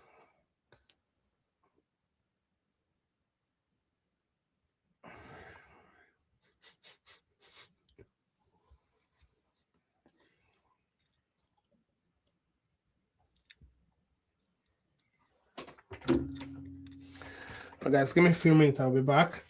Guys, give me a few minutes, I'll be back.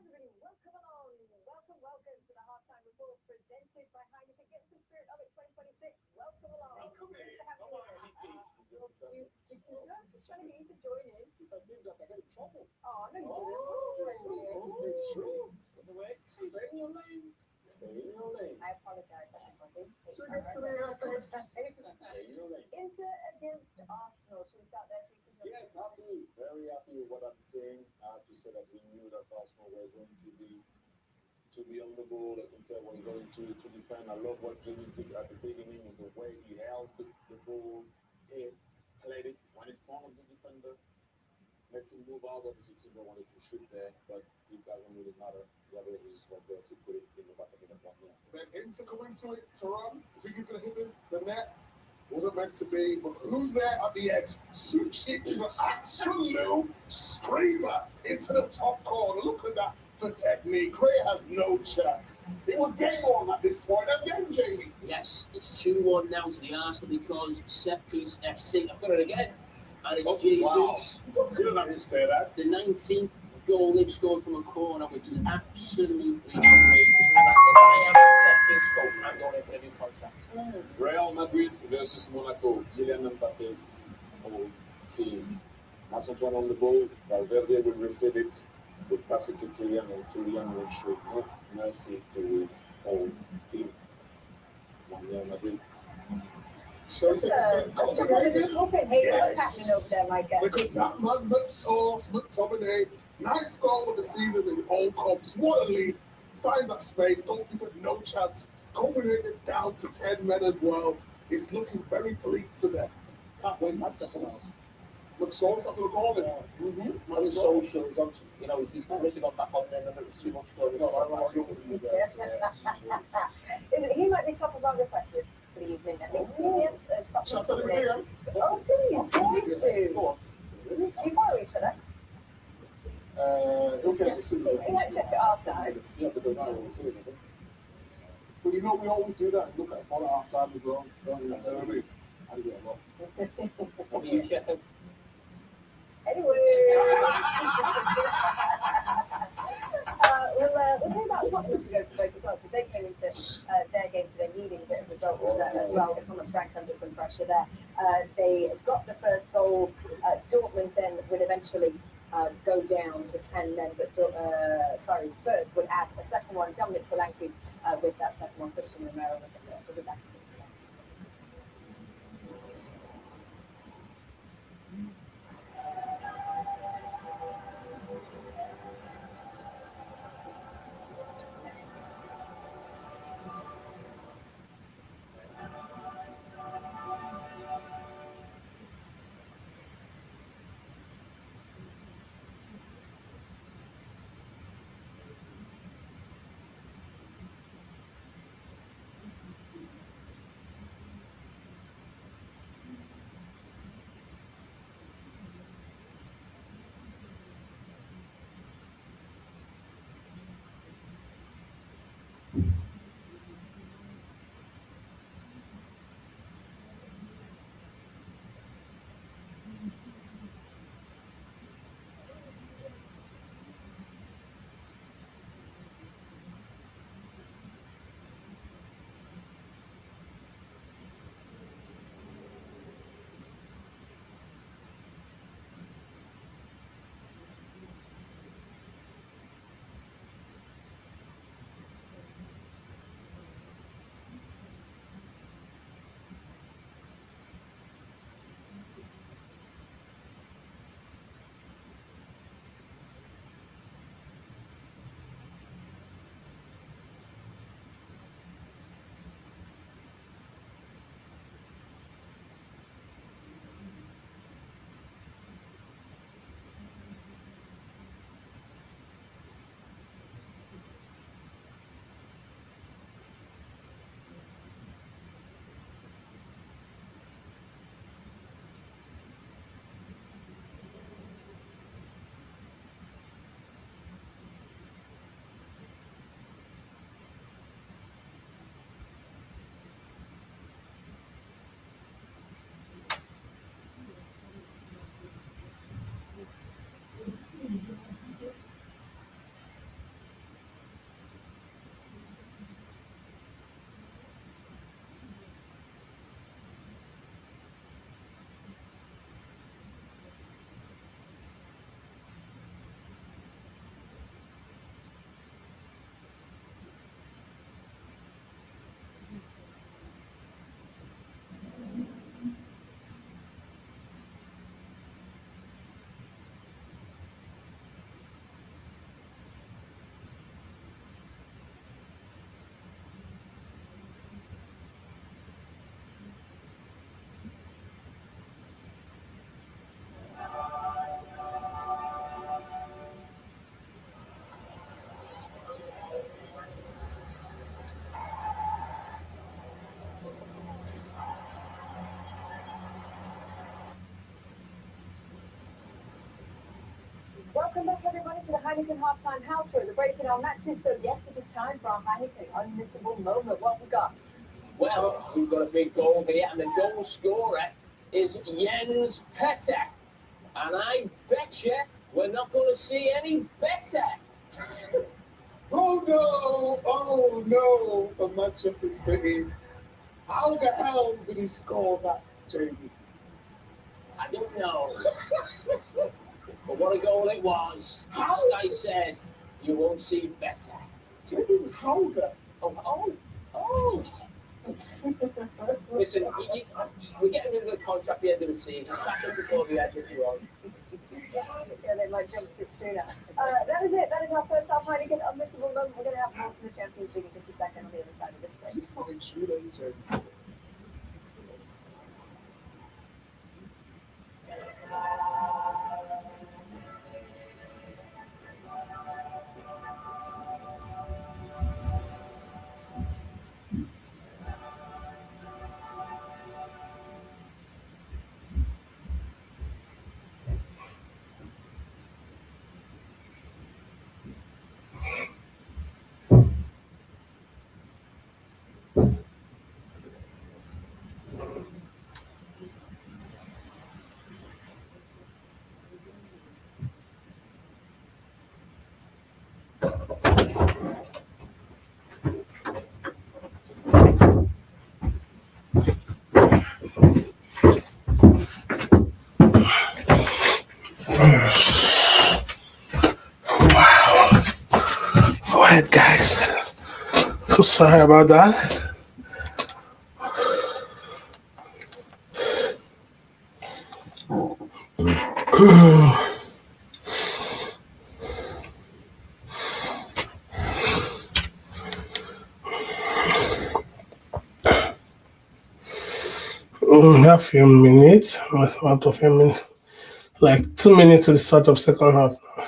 everybody, welcome along. Welcome to the Halftime Report presented by Heineken. Get into the spirit of it 2026. Welcome along. Welcome Good in. to have Come you on, with us. TT. Little Scoop. I was just trying to get you to join in. If I did that, I get in trouble. Oh, no, you're friends here. It's true. By the way, stay in your lane. Stay in your lane. I apologize, everybody. So get to the airport. Stay in your lane. Inter against Arsenal. Should we start there, TT? Yes, happy, very happy with what I'm saying. I have to say that we knew that Arsenal were going to be on the ball. Inter was going to defend. I love what Clemens did at the beginning with the way he held the ball, he played it, went in front of the defender, makes him move out. Obviously, Timber wanted to shoot there, but it doesn't really matter. Gabriel Jesus was there to put it in the back of the net. Then Inter go into it, Turan, you think he's going to hit the net? Wasn't meant to be, but who's there at the edge? Suchi, the absolute screamer into the top corner. Look at that for technique. Gray has no chance. It was game on at this point. Again, Jamie. Yes, it's 2-1 now to the Arsenal because set piece FC. I've got it again. And it's Jesus. Wow. You don't have to say that. The 19th goal they've scored from a corner, which is absolutely outrageous. And if I am a set piece coach, I'm going in for a new contract. Real Madrid versus Monaco. Kylian Mbappe, whole team. Antoine on the ball. Valverde will receive it. Will pass it to Kylian, and Kylian will show no mercy to his whole team. Real Madrid. So Let's talk about the Copenhagen. What's happening over there, Micah? Because that man, McTominay, 9th goal of the season in all comps. What a lead. Finds that space. Goalkeeper, no chance. Copenhagen down to 10 men as well. It's looking very bleak for them. Can't win that second half. McSauce, that's what we call it. On the socials, you know, he's obviously gone back on there and it was too much for He might be top of our request list for the evening. I think serious Shall I Scotland. say it again? Oh, please, please do. Go on. Do you follow each other? He'll get it as soon as We might check it our side. Yeah, because I will say it. But you know, we always do that. Look at it, follow half time as well. Don't you know what I mean? I do it a lot. What are you checking? Anyway, we'll say about Tottenham as we go to break as well, because they came into their game today needing a bit of results as well. It's almost Frank under some pressure there. They got the first goal. Dortmund then would eventually go down to 10 men, but Spurs would add a second one. Dominic Solanke with that second one. Christian Romero with the first. We'll be back in just a second. Welcome back, everybody, to the Heineken Halftime House. We're at the break in our matches, so yes, it is time for our Heineken unmissable moment. What we got? Well, we've got a big goal here, and the goal scorer is Jens Petter. And I bet you we're not going to see any better. Oh no, for Manchester City. How the hell did he score that, Jamie? I don't know. But what a goal it was. How? As I said, you won't see better. Jamie was Hauger. Oh. Listen, we're getting rid of the contract at the end of the season. Sack it before the end if you want. Yeah, they might jump through sooner. That is it. That is our first half Heineken unmissable moment. We're going to have more from the Champions League in just a second on the other side of this break. He's not intruding, Jamie. Go ahead, guys. So sorry about that. A few minutes, out of a minute, like 2 minutes to the start of second half now.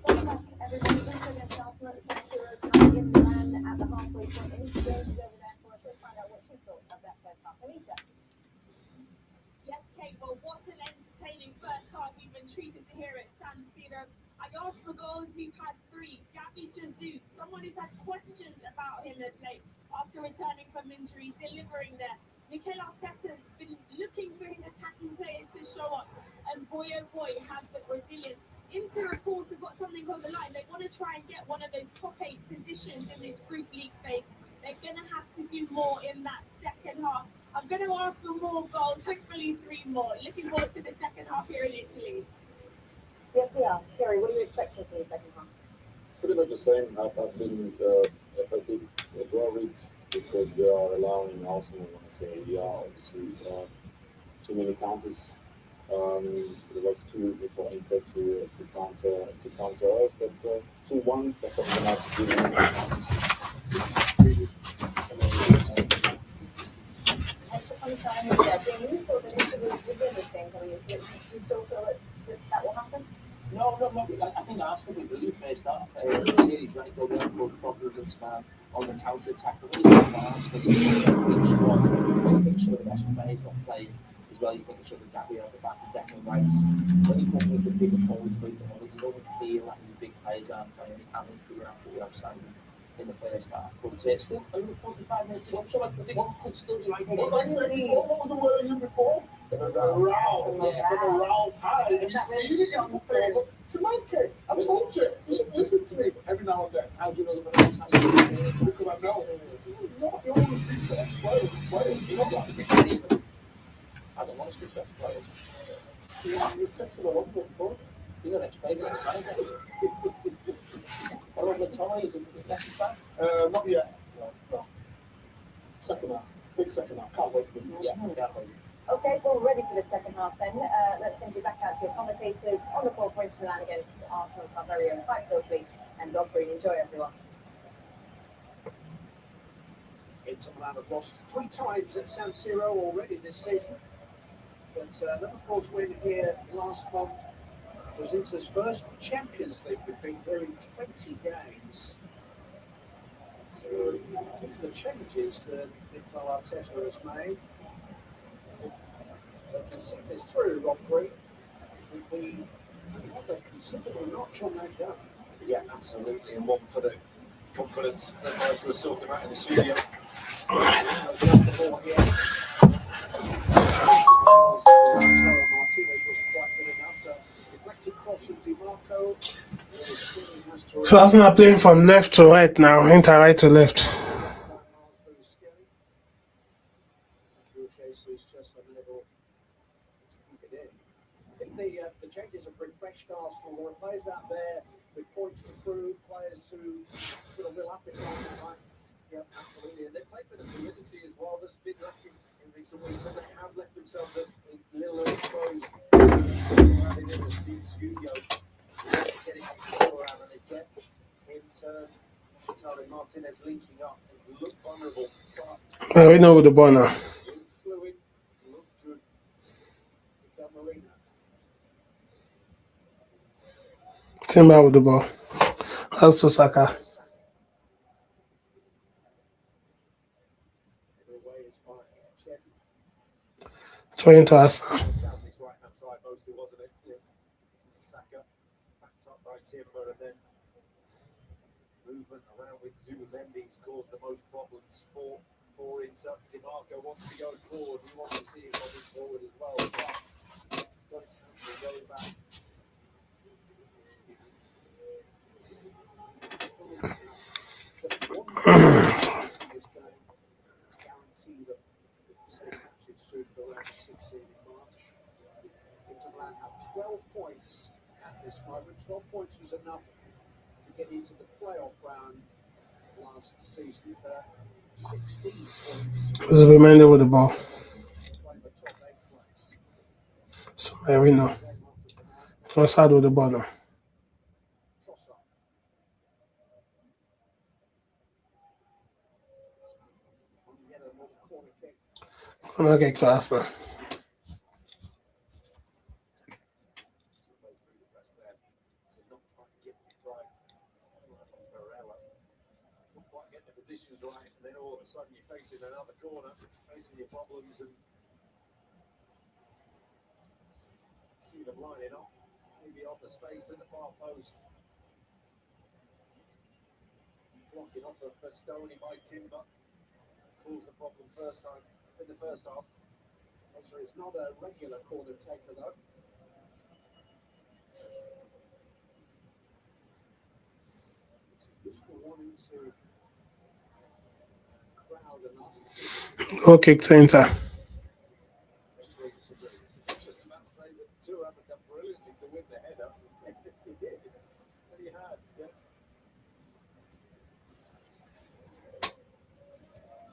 Welcome back, everybody. Inter against Arsenal at the San Siro tonight. Inter Milan at the halfway point. Anita Jones is over there for us. Let's find out what she thought of that first half. Anita. Yes, Kate, well, what an entertaining first half we've been treated to here at San Siro. I asked for goals, we've had 3. Gabby Jesus, someone who's had questions about him of late after returning from injury, delivering there. Mikel Arteta's been looking for his attacking players to show up, and boy oh boy, has the Brazilians. Inter, of course, have got something on the line. They want to try and get one of those top 8 positions in this group league phase. They're going to have to do more in that second half. I'm going to ask for more goals, hopefully 3 more. Looking forward to the second half here in Italy. Yes, we are. Terry, what are you expecting for the second half? Pretty much the same. I've been a bit worried because they are allowing Arsenal, when I say we are, obviously, too many counters. It was too easy for Inter to counter us, but 2-1, that's what we're not to do. It's a fun time as well. Do you thought that Inter would win this game coming into it? Do you still feel that will happen? No. I think Arsenal will do the first half. Series right, go down, cause problems and span on the counter attack. But when you think about Arsenal, you think a big squad. When you think some of the best players not playing as well, you think of sort of Gabby out the back and Declan Rice. When you come with the bigger forwards, you don't feel like the big players aren't playing. The Callums who were absolutely outstanding in the first half. But still, over 45 minutes to go. So I predict could still be right. What did I say before? What was the word I used before? The row. Yeah. But the row's high. Have you seen it on the field? To make it. I told you. You should listen to me every now and then. How do you know the row's high? Because I know. No, you always speak to ex-players. Players, you know That's that. the big thing. I don't want to speak to ex-players. Yeah, he was texting a lot before. You're not ex-players, ex-manager. What about the ties into the next back? Not yet. No. Second half. Big second half. Can't wait for it. Yeah, that's right. Okay, well, we're ready for the second half then. Let's send you back out to your commentators on the 4 points Milan against Arsenal's our very own 5-3 and Rob Green. Enjoy, everyone. Inter Milan have lost 3 times at San Siro already this season. But Liverpool's win here last month was Inter's first Champions League defeat here in 20 games. So the changes that Mikel Arteta has made, they can see this through, Rob Green, would be another considerable notch on that gun. Yeah, absolutely. And one for the confidence that Michael was talking about in the studio. Just the ball here. Martinez wasn't quite good enough. The deflected cross from DiMarco. So Arsenal are playing from left to right now, Inter right to left. Just unable to keep it in. I think the changes have refreshed Arsenal. There are players out there with points to prove, players who got a real appetite to fight. Yeah, absolutely. And they played with a fluidity as well that's been lacking in recent weeks, and they have left themselves a little exposed. Having in the studio, getting control out, and they get him turned. Charlie Martinez linking up and look vulnerable. But We know with the ball now. fluid, look good. Miguel Marino. Timber with the ball. Also Saka. Away is by Chen. Throwing to Arsenal. Down this right-hand side mostly, wasn't it? Yeah. Saka backed up by Timber, and then movement around with Zubimendi's caused the most problems for Inter. DiMarco wants to go forward. We want to see him going forward as well. But he's got his hands going back. Just one this game. Guaranteed that second match is soon go around 16 in March. Inter Milan have 12 points at this moment. 12 points was enough to get into the playoff round last season. 16 points. Zubimendi with the ball. Playing the top 8 place. So we know. Trossard with the ball now. Trossard. Yet another corner kick. Corner kick to Arsenal. Way through the press there to not quite get it right. Barella. Not quite getting the positions right, and then all of a sudden you're facing another corner, facing your problems, and see them lining up, maybe off the space at the far post. Blocking off a Bastoni by Timber. Caused the problem first time in the first half. So it's not a regular corner taker though. This will wanting to crowd and ask. Goal kick to Inter. Just about to say that two haven't done brilliantly to win the header. He did. And he had. Yeah.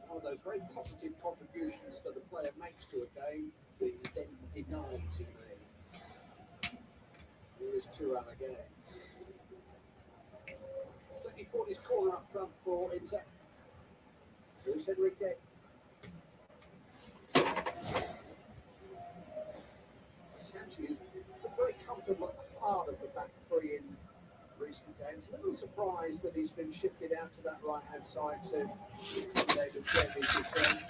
One of those very positive contributions that the player makes to a game that he then denies he made. Here's Thuram again. Certainly put his corner up front for Inter. Luis Enrique. Kanji is very comfortable at the heart of the back three in recent games. A little surprised that he's been shifted out to that right-hand side to David Jeremy's return.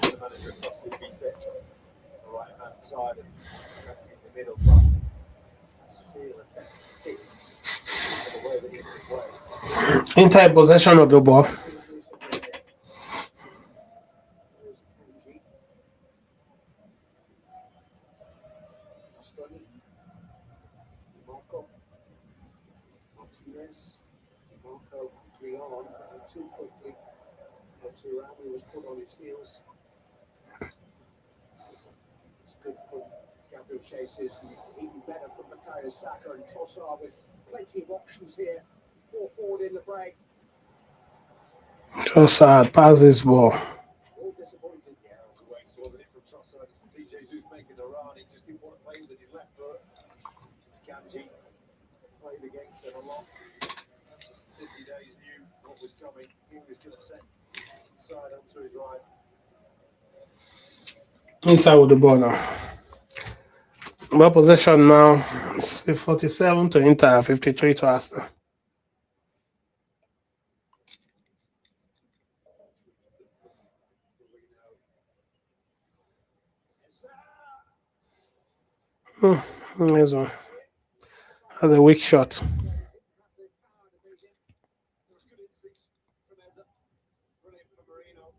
The manager trusted Bissek on the right-hand side and in the middle, but that's feel a better fit for the way that Inter play. Inter possession of the ball. There's Kanji. Mastoni. DiMarco. Martinez. DiMarco quickly on, but too quickly. Thuram was put on his heels. It's good from Gabriel Jesus, and even better from Bukayo Saka and Trossard with plenty of options here. 4 forward in the break. Trossard passes ball. All disappointed. Yeah, it was a waste, wasn't it, from Trossard? See Jesus making a run, he just didn't want to play with his left foot. Kanji played against them a lot. Manchester City days knew what was coming. He was going to set inside onto his right. Inside with the ball now. Ball possession now. It's 47 to Inter, 53 to Arsenal. Nice one. That's a weak shot. It was good instincts from Eza. Brilliant for Marino.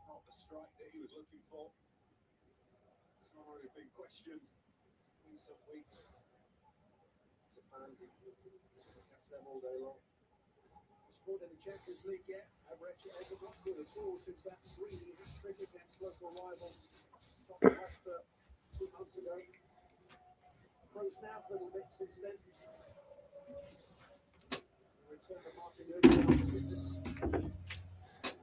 Not the strike that he was looking for. Someone who's been questioned in some weeks. It's a pansy. Catch them all day long. Scored in the Champions League yet. Average Eza not scored at all since that 3 hat-trick against local rivals Tottenham Hotspur 2 months ago. Frozen out a little bit since then. Return to Martin Odegaard with this.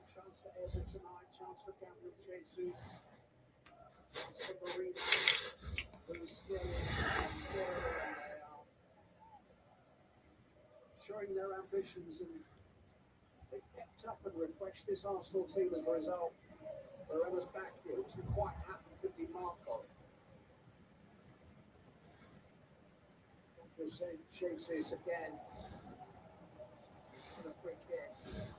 Chance for Eza tonight. Chance for Gabriel Jesus. Chance for Marino. Who's still and they are showing their ambitions, and they kept up and refreshed this Arsenal team as a result. Whoever's back here wasn't quite happy with DiMarco. Jesus again. He's going to quick kick.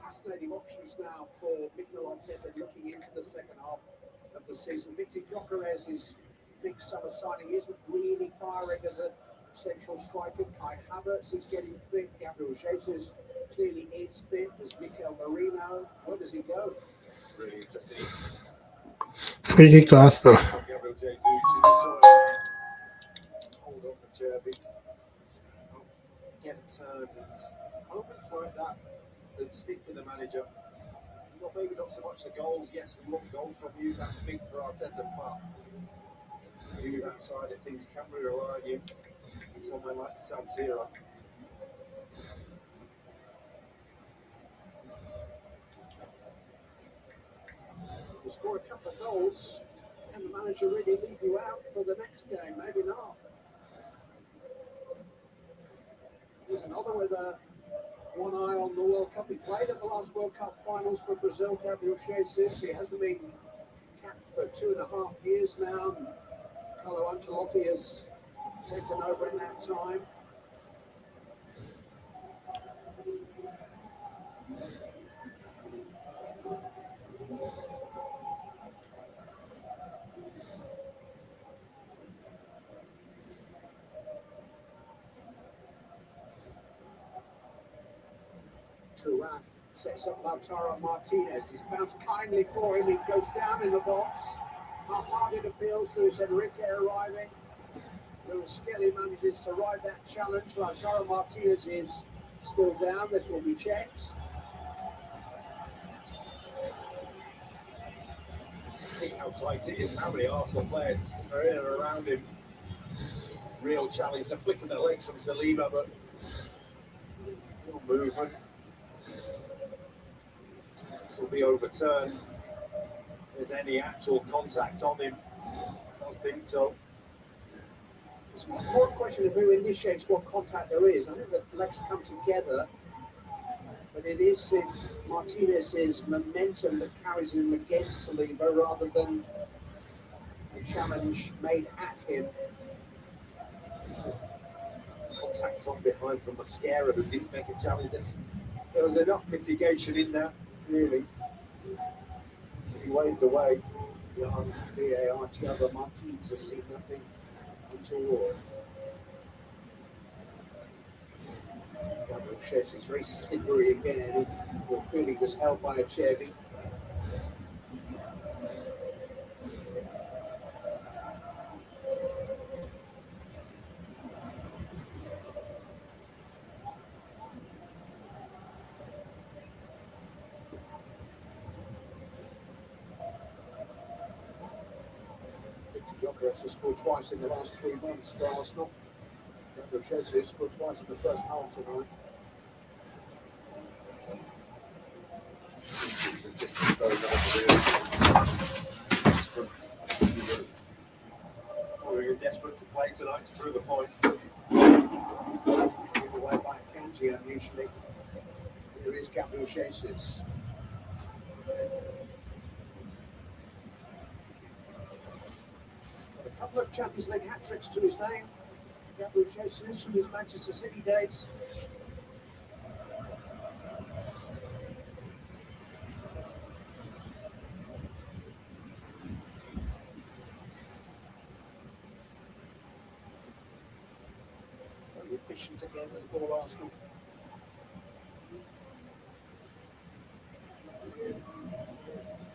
Fascinating options now for Mikel Arteta looking into the second half of the season. Victor Gyökeres, his big summer signing, isn't really firing as a central striker. Kai Havertz is getting fit. Gabriel Jesus clearly is fit. There's Mikel Marino. Where does he go? It's really interesting. Free kick to Arsenal. Gabriel Jesus, you saw it. Hold on for Cherby. Get turned, and moments like that that stick with the manager. Well, maybe not so much the goals. Yes, we want goals from you. That's big for Arteta, but you that side of things can rely on you in somewhere like the San Siro. You score a couple of goals, can the manager really leave you out for the next game? Maybe not. There's another with one eye on the World Cup. He played at the last World Cup finals for Brazil, Gabriel Jesus. He hasn't been capped for 2.5 years now. And Carlo Ancelotti has taken over in that time. Thuram sets up Lautaro Martinez. He's bounced kindly for him. He goes down in the box. Half-hearted appeals. Luis Enrique arriving. Luis Skelly manages to ride that challenge. Lautaro Martinez is still down. This will be checked. See how tight it is, how many Arsenal players are in and around him. Real challenge. A flick of the legs from Saliba, but no movement. This will be overturned. If there's any actual contact on him, I don't think so. It's more a question of who initiates what contact there is. I think the legs come together, but it is Martinez's momentum that carries him against Saliba rather than a challenge made at him. Contact from behind from Mascara, who didn't make a challenge. There was enough mitigation in that, really, to be waved away. Behind VAR, Thiago Martins has seen nothing untoward. Gabriel Jesus is very slippery again. He clearly was held by a Chevy. Jokeres has scored twice in the last 3 months for Arsenal. Gabriel Jesus scored twice in the first half tonight. We're desperate to play tonight to prove a point. Given away by Kenji unusually. Here is Gabriel Jesus. A couple of Champions League hat-tricks to his name. Gabriel Jesus from his Manchester City days. Very efficient again with the ball, Arsenal.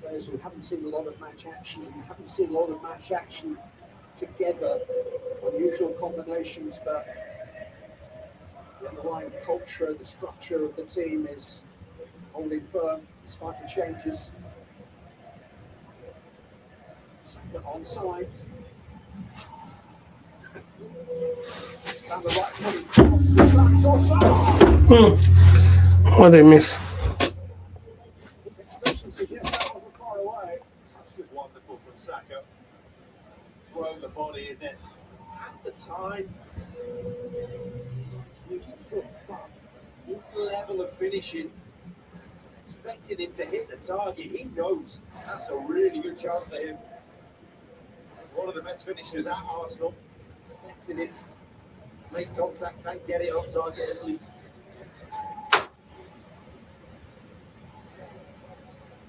Players who haven't seen a lot of match action, together. Unusual combinations, but the underlying culture, the structure of the team is holding firm despite the changes. Saka onside. Found the right point cross. That's offside. What a miss. His expression suggests that wasn't far away. That's just wonderful from Saka. Throw the body in there. At the time, he's on his moving foot, but his level of finishing, expecting him to hit the target, he knows that's a really good chance for him. He's one of the best finishers at Arsenal. Expecting him to make contact and get it on target at least.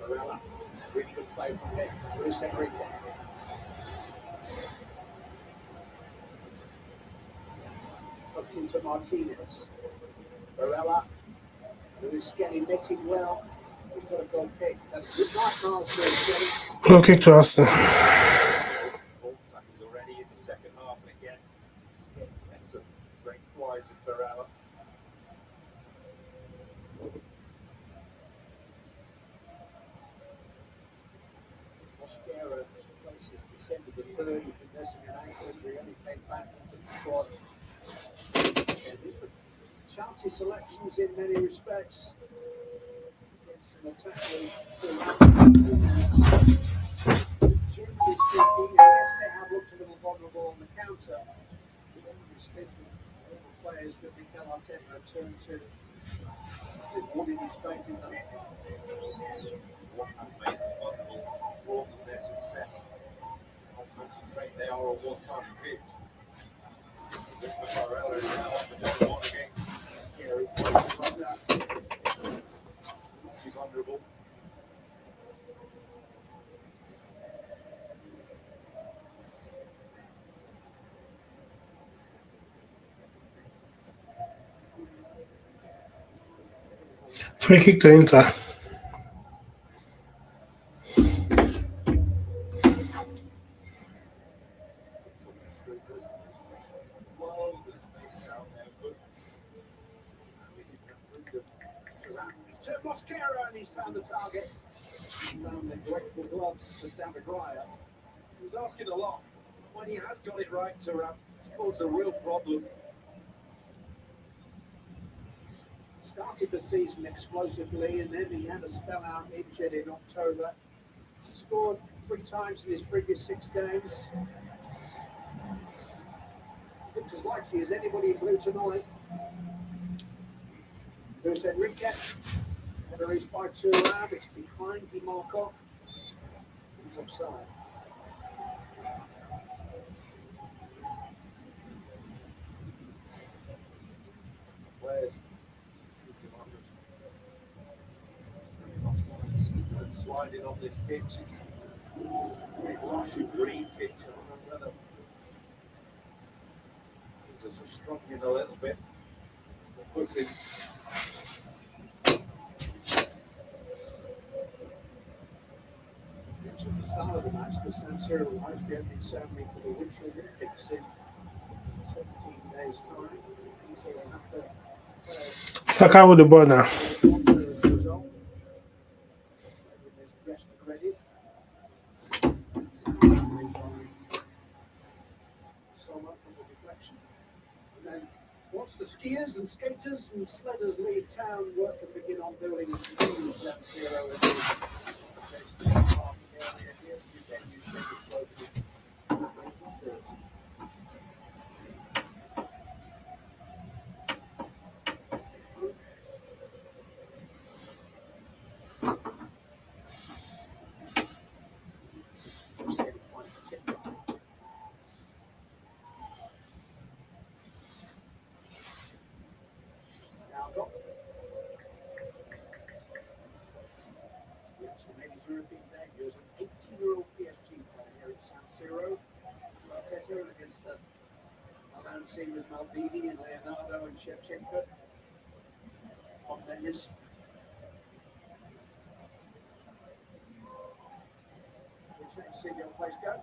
Barella, really good play from him. Luis Enrique. Hooked into Martinez. Barella, who is getting netted well. He's got a goal kicked. And good night, Miles Lewis. No kick to Arsenal. Ball tackles already in the second half, and again, just getting better strength-wise in Barella. Mascara, whose place is December the 3rd, he's been nursing an ankle injury, only came back into the squad. And these were chancy selections in many respects. Against an attack with generally speaking, yes, they have looked a little vulnerable on the counter. Generally speaking, all the players that Mikel Arteta turned to, they wanted his faith in them. What has made them vulnerable has brought them their success. How concentrate they are on what's on the pitch. Barella is now on the double one against Scary places like that. Be vulnerable. Free kick to Inter. Loads of space out there, but To Mascara, and he's found the target. He found the grateful gloves of Damagraya. he was asking a lot. When he has got it right, Turam, it's caused a real problem. Started the season explosively, and then he had a spell out injured in October. He scored 3 times in his previous 6 games. Looks as likely as anybody in blue tonight. Luis Enrique. Header is by Thuram. It's behind Di Marco. He's offside. Players and sliding on this pitch. It's a lush and green pitch. I don't know whether users are struggling a little bit. The footing. At the start of the match, the San Siro will host the opening ceremony for the Winter Olympics in 17 days' time. So they'll have to Saka with the ball now. as a result. There's rest of credit. So much from the deflection. So then, once the skiers and skaters and sledders leave town, work can begin on building a new San Siro. Made his European debut as an 18-year-old PSG player here at San Siro. Arteta against the Milan team with Maldini and Leonardo and Shevchenko. On Mendes. Which makes see your place go.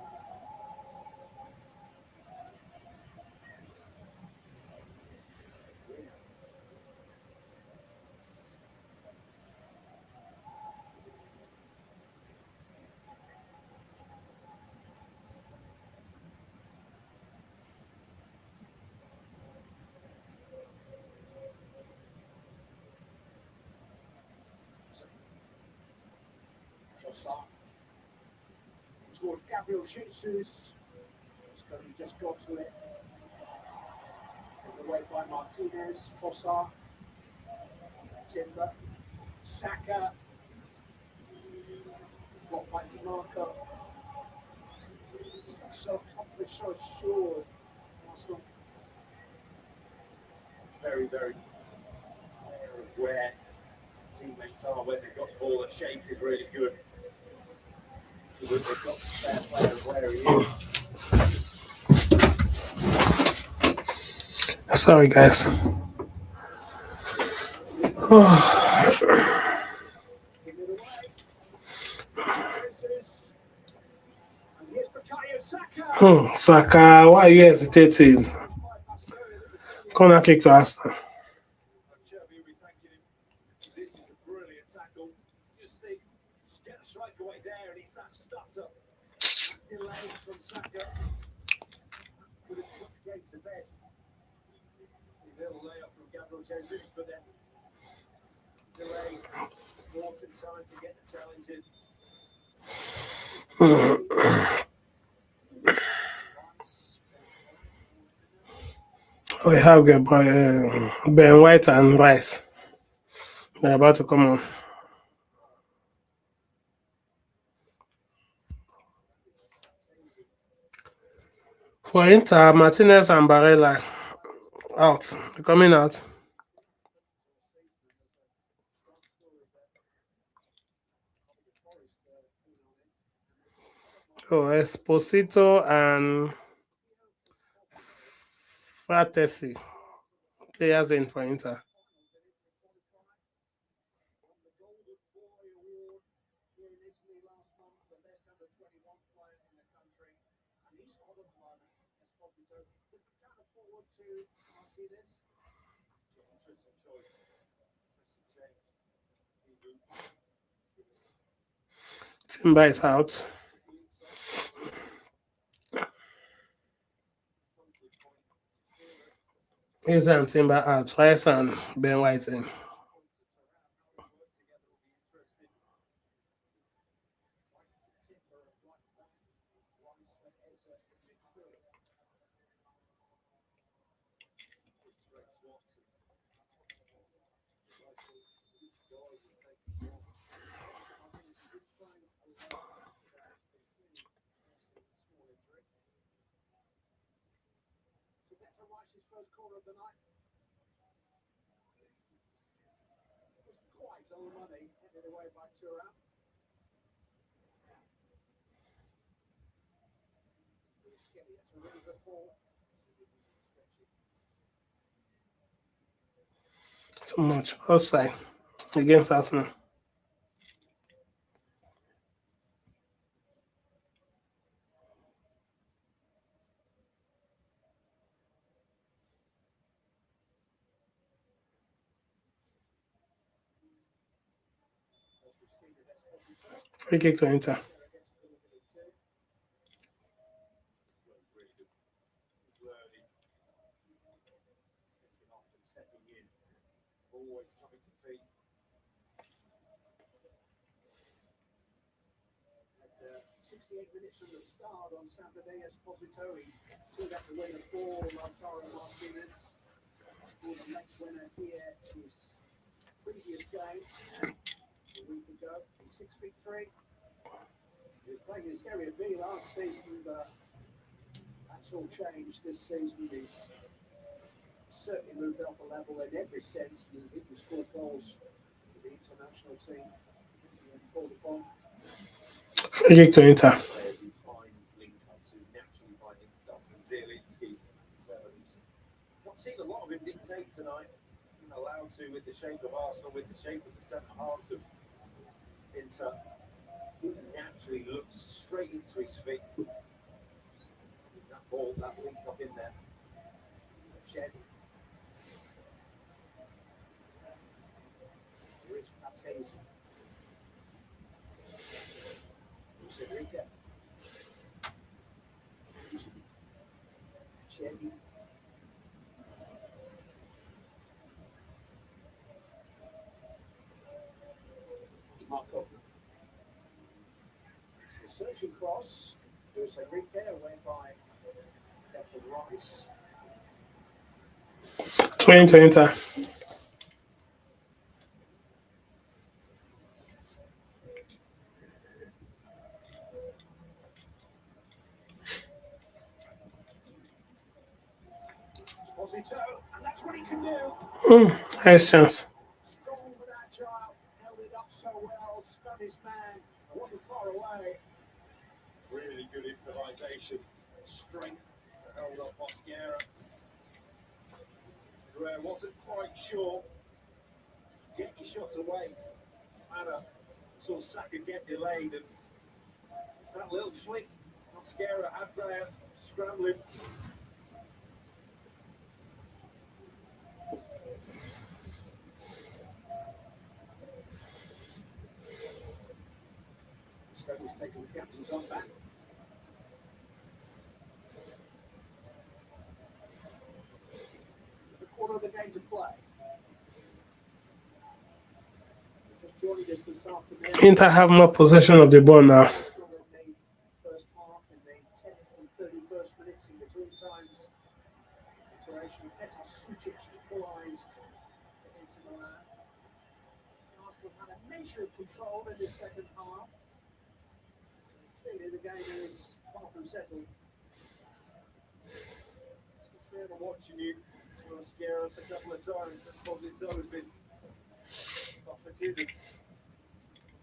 Trossard towards Gabriel Jesus. Just got to it. Away by Martinez, Trossard, Timber, Saka, blocked by Di Marco. Just looks so accomplished, so assured. Arsenal. Very, very aware teammates are when they've got the ball. The shape is really good. They've got the spare player where he is. Sorry, guys. Give it away. Jesus. And here's Bukayo Saka. Saka, why are you hesitating? Corner kick to Arsenal. Chevy will be thanking him because this is a brilliant tackle. Just get the strike away there, and it's that stutter. That delay from Saka. Could have put the game to bed. A little layup from Gabriel Jesus, but then delay. Lots of time to get the challenge in. We have Ben White and Rice. They're about to come on. For Inter, Martinez and Barella out. They're coming out. Oh, Esposito and Fratesi. Players in for Inter. Timber is out. Is and Timber out. Rice and Ben White in. Rice's first corner of the night. It was quite on the money, headed away by Thuram. Skinny, that's a really good ball. So much offside against Arsenal. Free kick to Inter. Always coming to feet. 68 minutes from the start on Saturday, Esposito took up the winner for Lautaro Martinez. Scored a late winner here in his previous game a week ago. He's 6'3". He was playing in Serie B last season, but that's all changed this season. He's certainly moved up a level in every sense. He can score goals for the international team. Called upon. Free kick to Inter. Players who find link-ups, who naturally find link-ups, and Zielinski. Not seen a lot of him dictate tonight. Been allowed to with the shape of Arsenal, with the shape of the centre halves of Inter. He naturally looks straight into his feet. That ball, that link-up in there. Chen. Here is Patesi. Enrique. Chevy. Marco. It's the searching cross. There's Enrique away by Declan Rice. 20 to Inter. Esposito, and that's what he can do. Nice chance. Strong but agile, held it up so well, spun his man, wasn't far away. Really good improvisation, strength to hold up Mosquera. Guerrero wasn't quite sure. Get your shot away. Doesn't matter. Saw Saka get delayed, and it's that little flick. Mosquera had Graham scrambling. Stoker's taking the captain's on back. The quarter of the game to play. Just joining us this afternoon. Inter have more possession of the ball now. Still in the first half, in the 10th and 31st minutes in between times. Croatian Petar Sucic equalised into Milan. Arsenal had a measure of control in this second half. Clearly the game is far from settled. I'm watching you to scare us a couple of times. Esposito has been buffeted and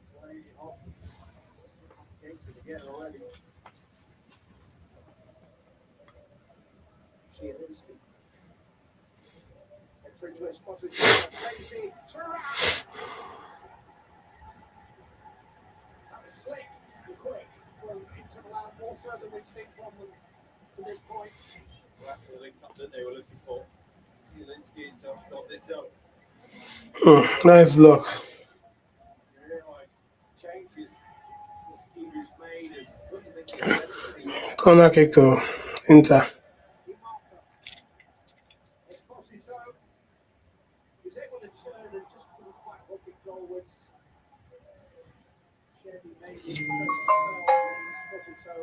it's laying it off. Just against it again already. Zielinski. And through to Esposito. Crazy. Thuram. That was slick and quick from Inter Milan, more so than we've seen from them to this point. Well, that's the link up that they were looking for. Zielinski into Esposito. Nice block. You realise changes what Kiwi's made has put them in the ability. Corner kick to Inter. Esposito was able to turn and just couldn't quite hook it goalwards. Chevy made his first goal, and Esposito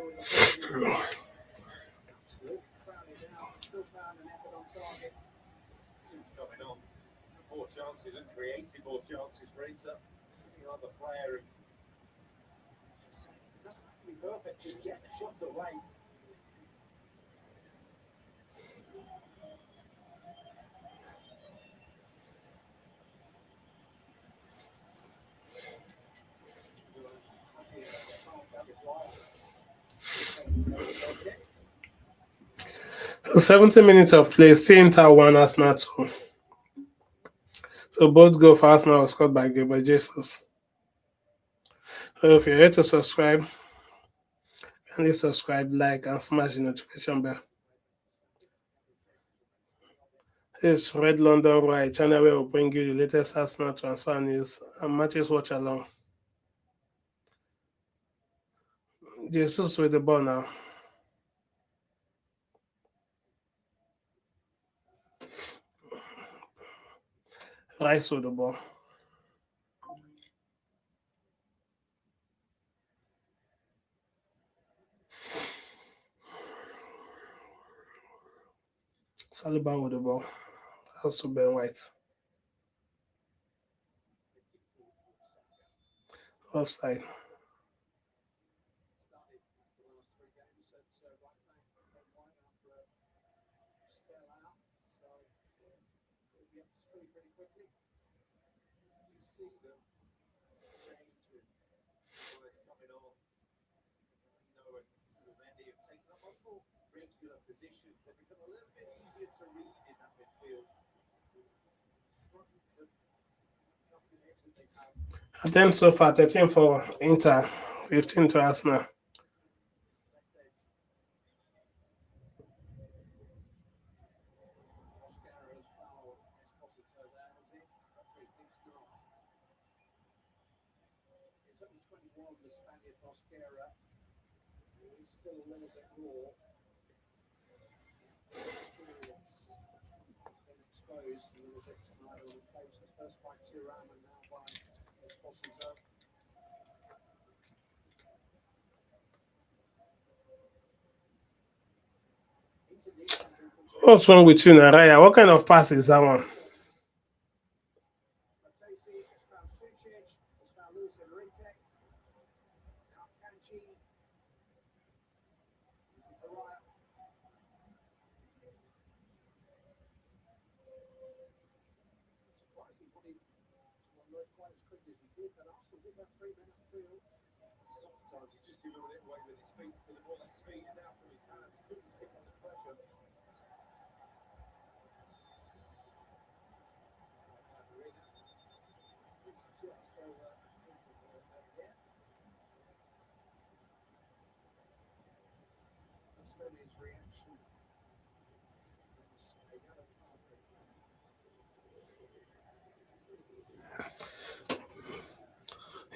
absolutely crowded out. Still found an effort on target. Since coming on, more chances and created more chances for Inter. You are the player. It doesn't have to be perfect, just get the shot away. So 70 minutes of play, still Inter 1, Arsenal 2. So both goals for Arsenal was scored by Gabriel Jesus. So if you're here to subscribe, kindly subscribe, like, and smash the notification bell. This is Red London Roy, a channel where we'll bring you the latest Arsenal transfer news and matches watch along. Jesus with the ball now. Rice with the ball. Saliba with the ball. Also Ben White. Offside. Regular positions, they become a little bit easier to read in that midfield. Attempt so far 13 for Inter, 15 to Arsenal. It's only 21, the Spaniard Mosquera. He's still a little bit raw. Experience has been exposed a little bit tonight on occasion. First by Thuram and now by Esposito. What's wrong with you, Naraya? What kind of pass is that one? Sometimes he's just giving it away with his feet, with the ball at his feet, and now from his hands, he couldn't stick under pressure. His reaction.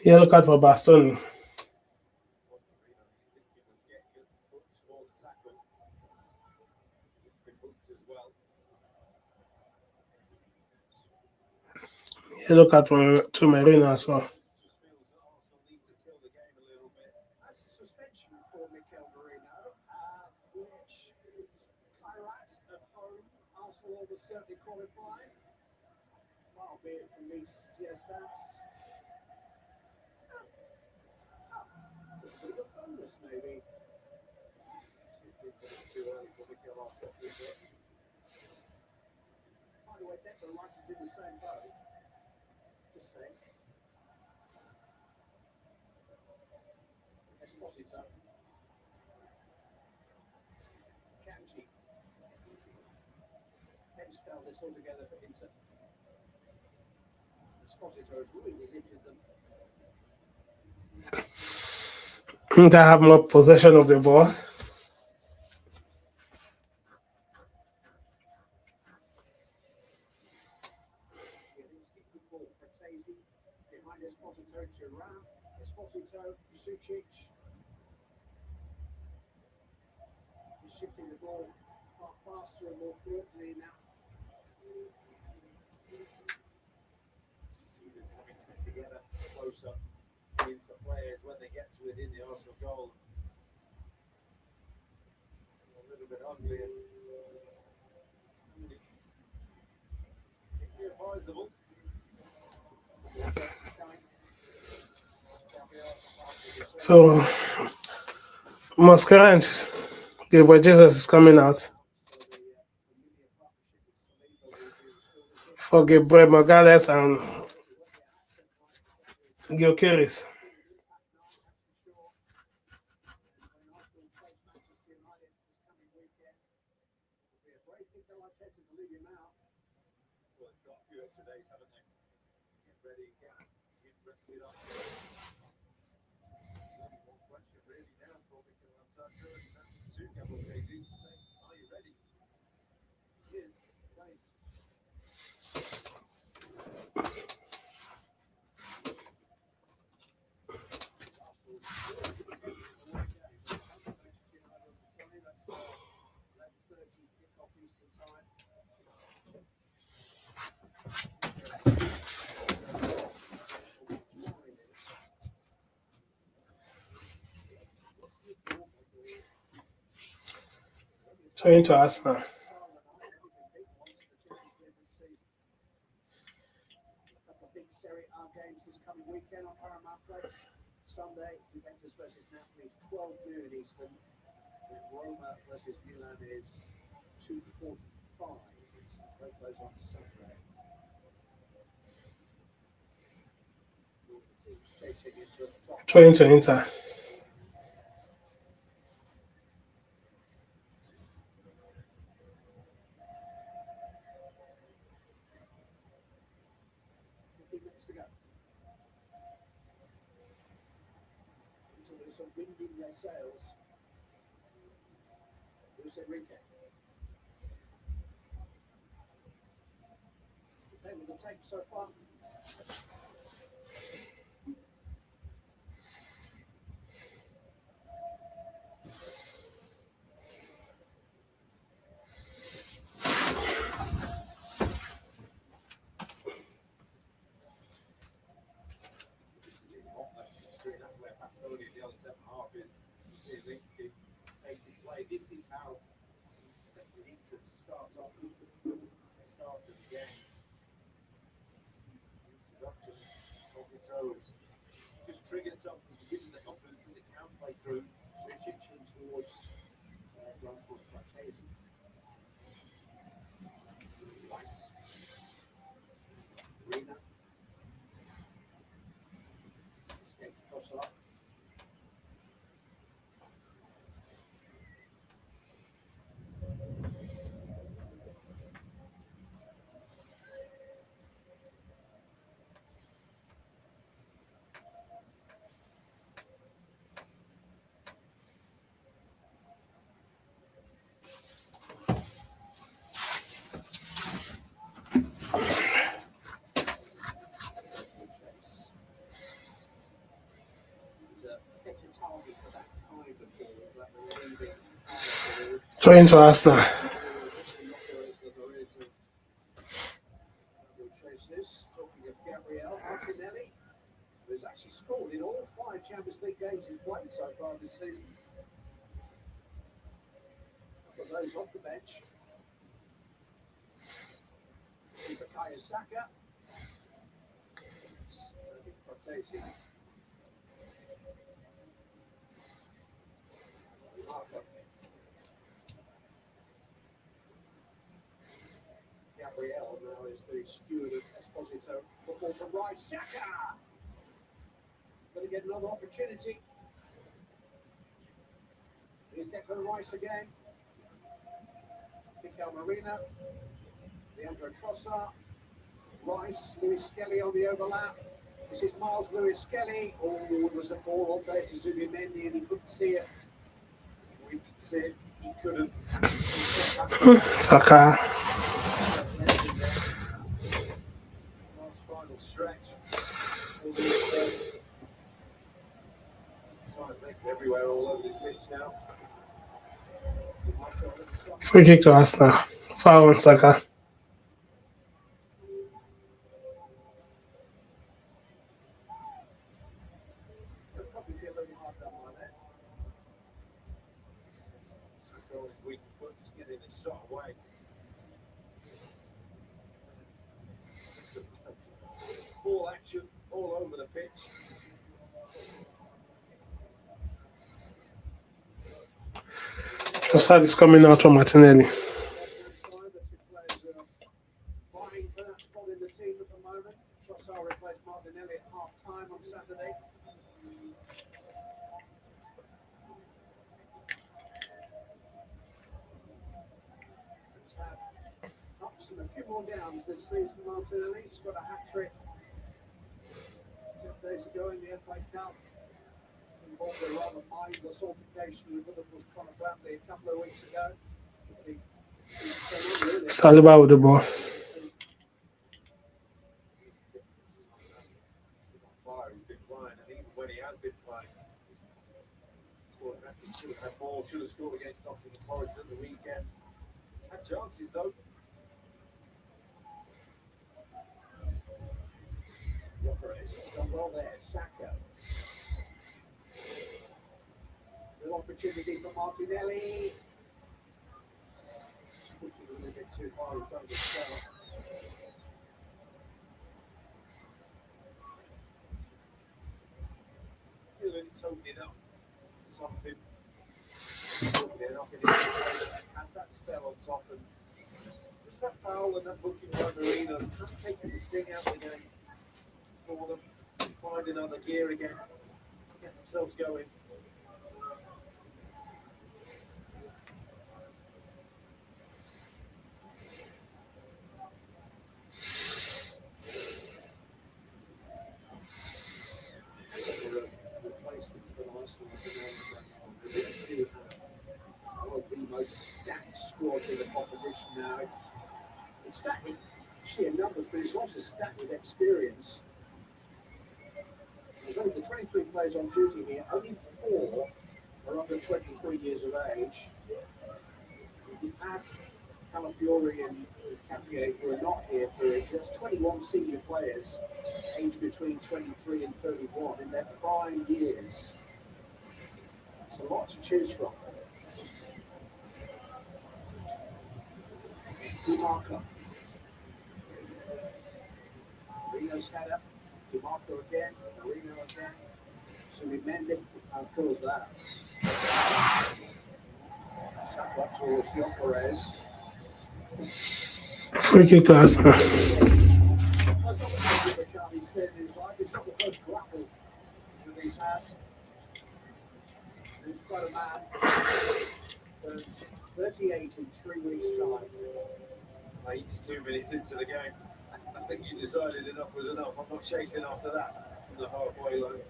Yellow card for Bastoni. Yellow card to Marina as well. That's a suspension for Mikel Merino, which Kairat at home, Arsenal will certainly qualify. Far be it from me to suggest that's a bit of a bonus, maybe. It's too early for Mikel Arteta, but By the way, Declan Rice is in the same boat. Just saying. Esposito. Kanji. Then spell this all together for Inter. Esposito has really lifted them. Inter have more possession of the ball. Good ball for Tazy. Behind Esposito to Ram. Esposito, Sucic. He's shifting the ball far faster and more fluently now. to see them coming together close up into players when they get to within the Arsenal goal. A little bit uglier. Particularly advisable sizable. So Mosquera and Gabriel Jesus is coming out for Gabriel Morales and Gyökeres. Well, they've got a few extra days, haven't they? To get ready and get rested up. There's only one question really now for Mikel Arteta, and that's to Gabriel Jesus to say, are you ready? Here's James. Turning to Arsenal. A couple of big Serie A games this coming weekend on Paramount Plus. Sunday, Juventus versus Napoli is 12 noon Eastern. And Roma versus Milan is 2:45 Eastern. Both those on Sunday. All the teams chasing into the top. Turning to Inter. Minutes to go. Until there's some wind in their sails. Luis Enrique. The table of the tape so far. This is how he expected Inter to start off. They started the game. Introduction, Esposito's just triggered something to give them the confidence that they can play through. Switching towards Blanco Frattesi. Rice. Arena. Escapes Trossard. Turning to Arsenal. Talking of Gabriel Martinelli, who's actually scored in all 5 Champions League games he's played so far this season. A couple of those off the bench. See Bukayo Saka. Frattesi. Gabriel now is the steward of Esposito. Football from Rice. Saka! Going to get another opportunity. Here's Declan Rice again. Mikel Marina. Leandro Trossard. Rice. Lewis Skelly on the overlap. This is Miles Lewis Skelly. Oh, there was a ball on there to Zubimendi and he couldn't see it. We could see it, he couldn't. Saka. Last final stretch. Tight legs everywhere all over this pitch now. Free kick to Arsenal. Foul on Saka. Probably be a little hard done by that. Weak foot, just getting his shot away. To pitch. Trossard is coming out from Martinelli. Left-hand side, the two players are vying for that spot in the team at the moment. Trossard replaced Martinelli at half-time on Saturday. He's had ups and a few more downs this season, Martinelli. He's got a hat-trick 10 days ago in the FA Cup. Involved a rather mindless altercation with Liverpool's Conor Bradley a couple of weeks ago. Saliba with the ball. He's been flying, and even when he has been flying, scored a hat-trick, should have had ball, should have scored against Nottingham Forest at the weekend. He's had chances though. It's done well there, Saka. Real opportunity for Martinelli. Just pushed it a little bit too far in front of himself. Feeling it's opening up for something. Opening up in his had that spell on top, and just that foul and that booking by Marinos kind of taking the sting out of the game for them to find another gear again, get themselves going. Replacements that Arsenal have been one of the most stacked squads in the competition now. It's stacked with sheer numbers, but it's also stacked with experience. There's only the 23 players on duty here, only 4 are under 23 years of age. You have Calafiori and Capier, who are not here for it. That's 21 senior players, aged between 23 and 31, in their prime years. It's a lot to choose from. DiMarco. Marino's header. DiMarco again. Marino again. So we mend it and pulls that. Saka towards Gyökeres. Free kick to Arsenal. That's not what McCarthy said in his life. It's not the first grapple that he's had. He's quite a man. Turns 38 in 3 weeks' time. 82 minutes into the game, I think you decided enough was enough. I'm not chasing after that from the halfway line.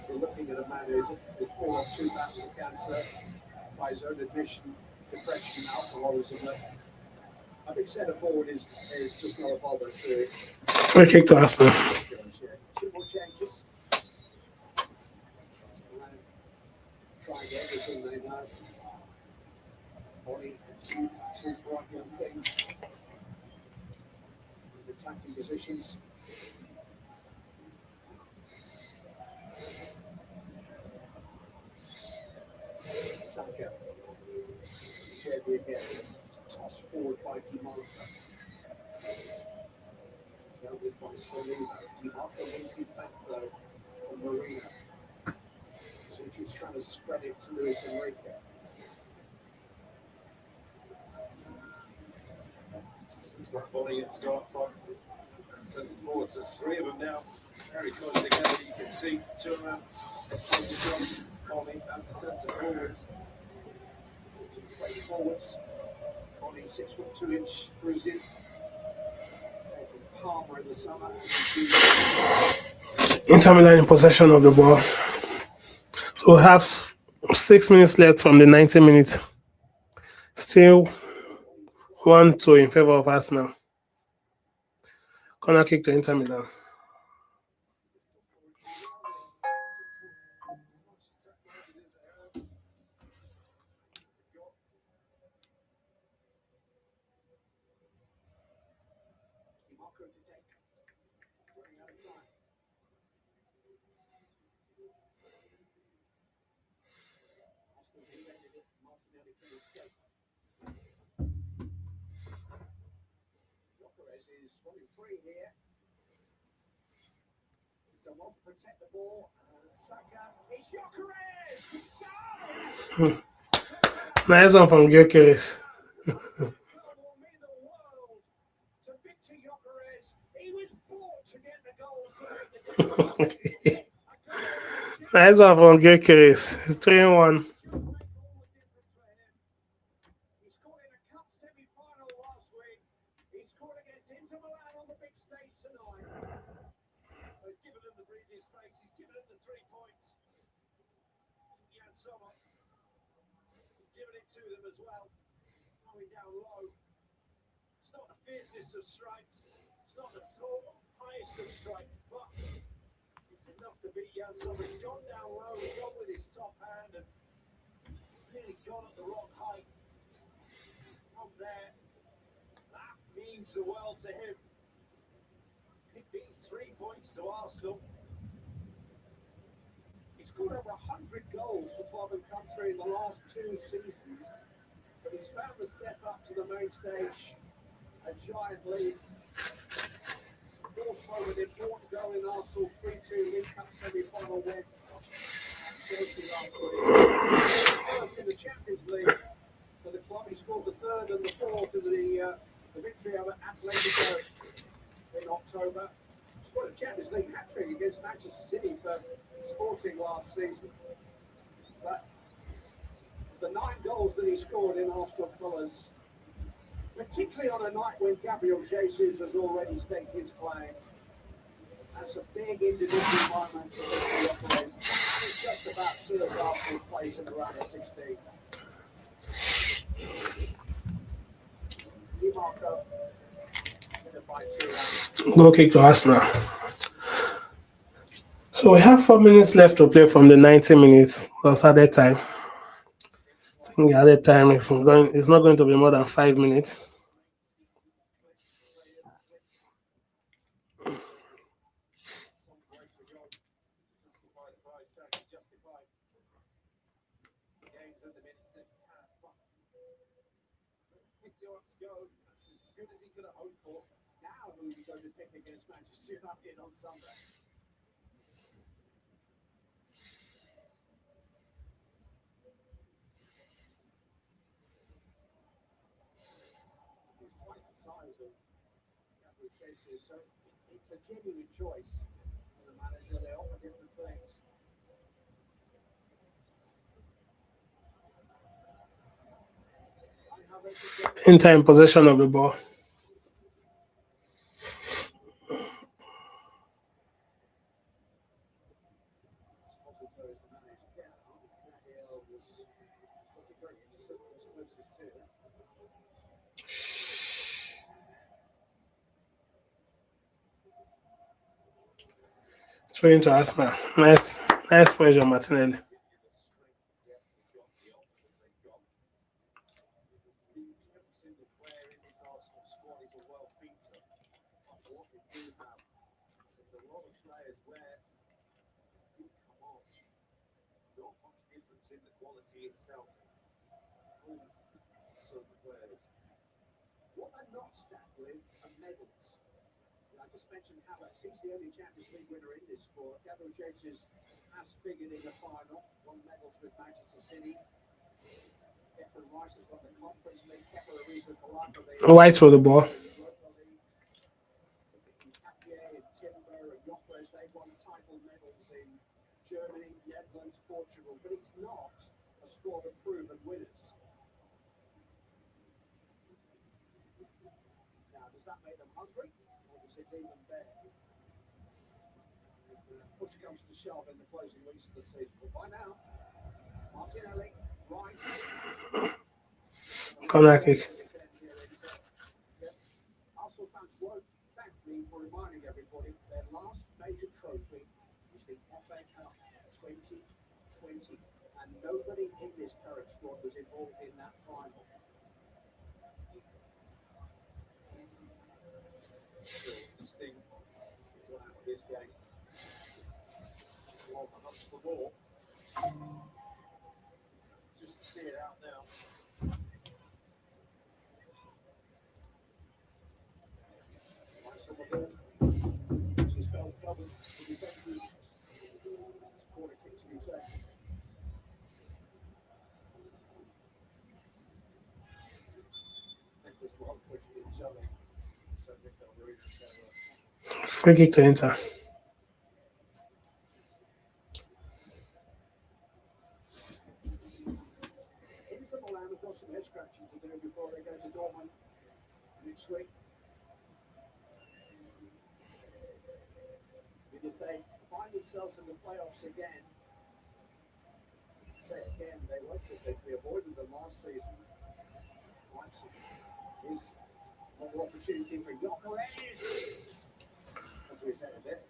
We're looking at a man who's fallen off 2 bouts of cancer, by his own admission, depression and alcoholism. I think centre forward is just not a bother to. Free kick to Arsenal. 2 more changes. Trying everything they know. Body and 2 bright young things. In attacking positions. Saka. Chevy again. Tossed forward by DiMarco. Dealt with by Saliba. DiMarco wins it back though from Marino. So he's trying to spread it to Luis Enrique. It's that body it's got up front. Centre forward, so there's 3 of them now. Very close together. You can see Thuram, Esposito, Connie as the centre forwards. Play forwards. Connie 6'2" cruising. From Palmer in the summer. Inter Milan in possession of the ball. So we have 6 minutes left from the 90 minutes. Still 1-2 in favor of Arsenal. Corner kick to Inter Milan. Gyökeres is running free here. He's done well to protect the ball. Saka. It's Gyökeres! Good save! Nice one from Gyökeres. Will mean the world to Victor Gyökeres. He was bought to get the goals to make the difference. Nice one from Gyökeres. It's 3-1. Just make all the difference for him. He scored in a cup semi-final last week. He scored against Inter Milan on the big stage tonight. He's given them the breathing space. He's given them the 3 points. Jan Sommer. He's given it to them as well. Going down low. It's not the fiercest of strikes. It's not the highest of strikes, but it's enough to beat Jan Sommer. He's gone down low. He's gone with his top hand and really gone at the wrong height. From there, that means the world to him. It means 3 points to Arsenal. He's scored over 100 goals for club and country in the last 2 seasons. But he's found the step up to the main stage, a giant lead. Also an important goal in Arsenal's 3-2 League Cup semi-final win. Chelsea last week. First in the Champions League for the club. He scored the third and the fourth in the victory over Atletico in October. He scored a Champions League hat-trick against Manchester City for Sporting last season. But the 9 goals that he scored in Arsenal colours, particularly on a night when Gabriel Jesus has already staked his claim. That's a big individual moment for Victor Gyökeres. And it just about seals Arsenal's place in the round of 16. DiMarco in a by 2. Goal kick to Arsenal. So we have 4 minutes left to play from the 90 minutes plus added time. I think the added time, if we're going, it's not going to be more than 5 minutes. That's as good as he could have hoped for. Now who are you going to pick against Manchester United on Sunday? He's twice the size of Gabriel Jesus, so it's a genuine choice for the manager. They offer different things. In time possession of the ball. Throw into Arsenal. Nice pressure, Martinelli. In the quality itself, certain players. What they're not stacked with are medals. I just mentioned Havertz. He's the only Champions League winner in this squad. Gabriel Jesus has figured in the final, won medals with Manchester City. Declan Rice has won the Conference League. Kepa Arrizabalaga. White for the ball. Cappier and Timber and Gyökeres, they won title medals in Germany, Netherlands, Portugal, but it's not a squad of proven winners. Now, does that make them hungry, or does it leave them bare? Push comes to shove in the closing weeks of the season. We'll find out. Martinelli, Rice. Corner kick. Arsenal fans won't thank me for reminding everybody their last major trophy was the FA Cup 2020, and nobody in this current squad was involved in that final. This thing, this game, on the hunt for more. Just to see it out now. covered the defences. Corner kick to be taken. Just one quick shoving. So Free kick to Inter. Inter Milan have got some head scratching to do before they go to Dortmund next week. And if they find themselves in the playoffs again, say again, they avoided them last season. Leipzig is another opportunity for Gyökeres. He's come to his head a bit.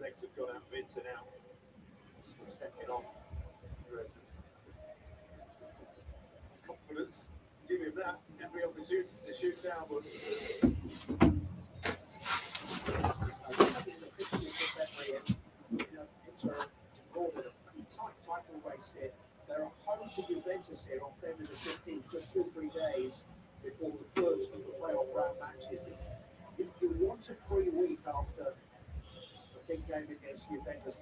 Legs have gone out of Inter now. Stepping on. Perez's confidence. Give him that. Every opportunity to shoot down, but Inter recorded a pretty tight title race here. They're home to Juventus here on February the 15th, just 2-3 days before the first of the playoff round matches. If you want a free week after a big game against Juventus,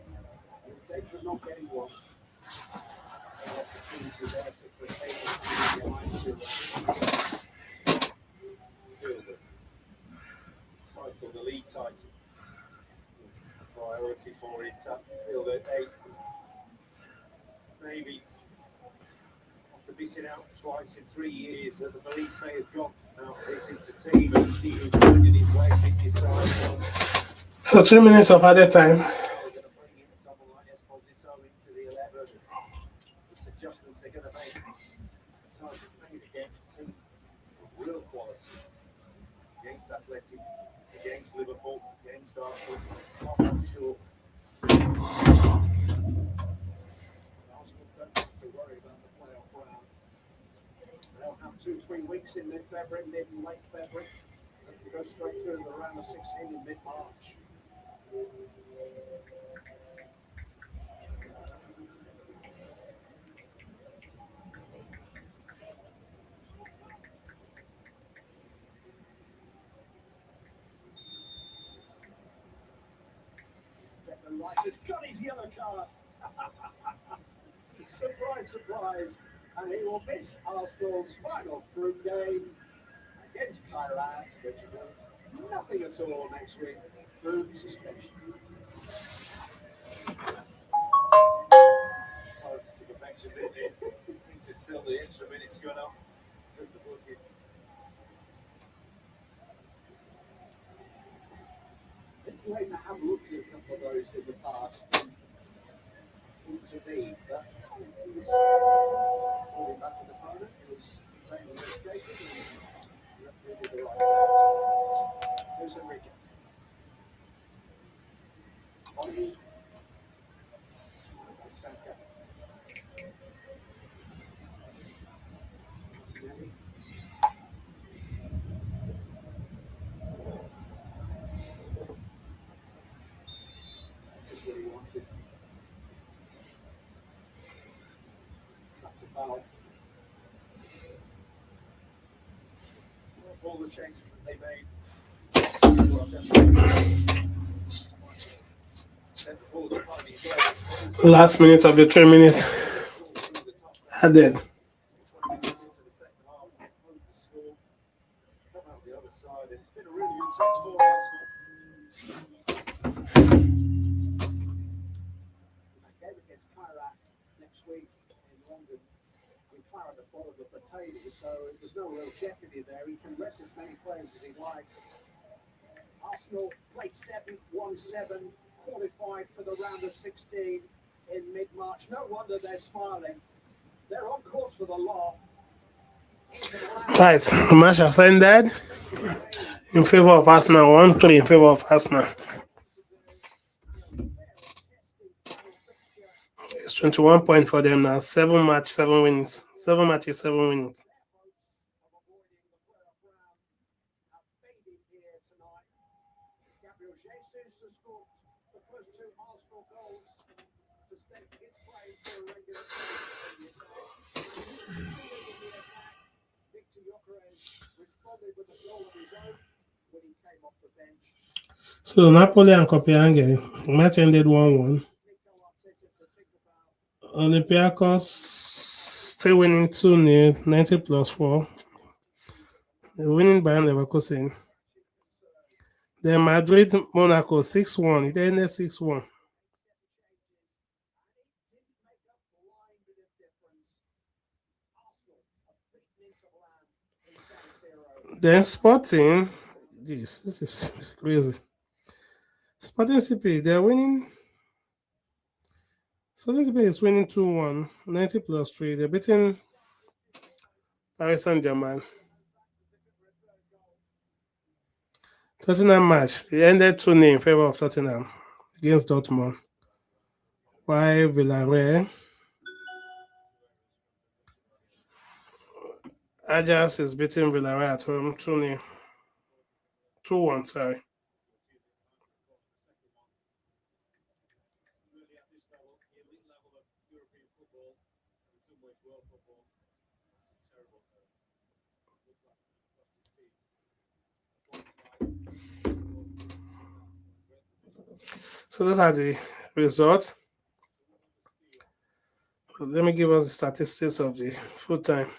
you're in danger of not getting one. An opportunity there for taking behind to title, the league title. Priority for Inter. Feel that they maybe after missing out twice in 3 years, that the belief may have gone out of this Inter team and he was finding his way in this side. So 3 minutes of added time. They're going to bring in someone like Esposito into the 11. Just adjustments they're going to make. Time to play against a team of real quality. Against Athletic, against Liverpool, against Arsenal. I'm sure. Arsenal don't have to worry about the playoff round. They'll have 2-3 weeks in mid-February, mid and late February. They'll go straight through the round of 16 in mid-March. Rice has got his yellow card. Surprise, surprise. And he will miss Arsenal's final group game against Kairat, which will do nothing at all next week through suspension. Time to perfection, didn't it? Until the extra minutes gone up. Took the booking. They have looked at a couple of those in the past into me, but he was falling back with the opponent. He was playing the escaping and referee did the right thing. Here's Enrique. Bobby. Saka. Martinelli. Just what he wanted. Trapped a foul. All the chances that they made. Sent the ball to Bobby. Last minute of the 3 minutes added. 20 minutes into the second half, moved the score, come out the other side, and it's been a really good test for Arsenal. That game against Kairat next week in London. With Kairat at the bottom of the table, so there's no real jeopardy there. He can rest as many players as he likes. Arsenal played 7, won 7, qualified for the round of 16 in mid-March. No wonder they're smiling. They're on course for the lot. Right, the match has ended in favor of Arsenal. 1-3 in favor of Arsenal. It's 21 points for them now. 7 matches, 7 wins. 7 matches, 7 wins. Jesus has scored the first 2 Arsenal goals to stake his claim for a regular Victor Gyökeres responded with a goal of his own. when he came off the bench. So Napoli and Copenhagen match ended 1-1. Mikel Arteta to think about. Olympiacos still winning 2-0, 90 plus 4. They're winning Bayern Leverkusen. Then Madrid Monaco 6-1. It ended 6-1. Then Sporting, this is crazy. Sporting CP, they're winning. Sporting CP is winning 2-1, 90 plus 3. They're beating Paris Saint-Germain. Tottenham match, it ended 2-0 in favor of Tottenham against Dortmund. While Villarreal, Ajax is beating Villarreal at home 2-0. 2-1, sorry. So those are the results. Let me give us the statistics of the full time.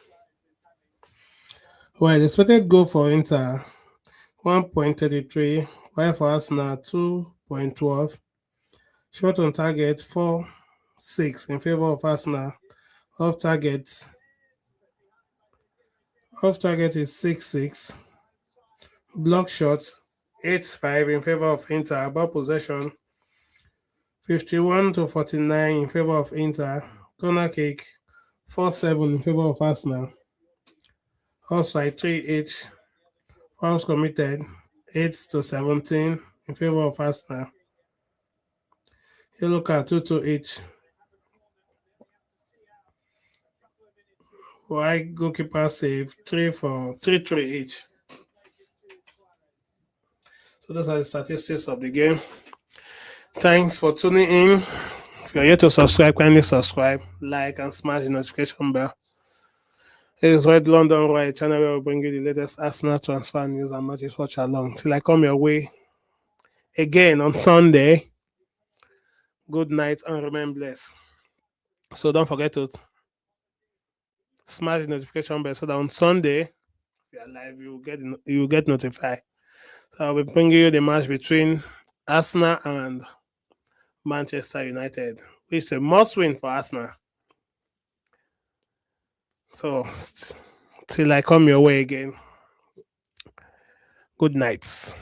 Well, the expected goal for Inter 1.33, while for Arsenal 2.12. Shot on target 4-6 in favor of Arsenal. Off target is 6-6. Block shots 8-5 in favor of Inter. About possession 51-49 in favor of Inter. Corner kick 4-7 in favor of Arsenal. Offside 3-8. Fouls committed 8-17 in favor of Arsenal. Yellow card 2 each. While goalkeeper save 3 each. So those are the statistics of the game. Thanks for tuning in. If you're yet to subscribe, kindly subscribe, like, and smash the notification bell. It is Red London Roy, channel where we bring you the latest Arsenal transfer news and matches watch along. Till I come your way again on Sunday. Good night and remain blessed. So don't forget to smash the notification bell so that on Sunday, if you're live, you will get notified. So I'll be bringing you the match between Arsenal and Manchester United, which is a must win for Arsenal. So till I come your way again, good night.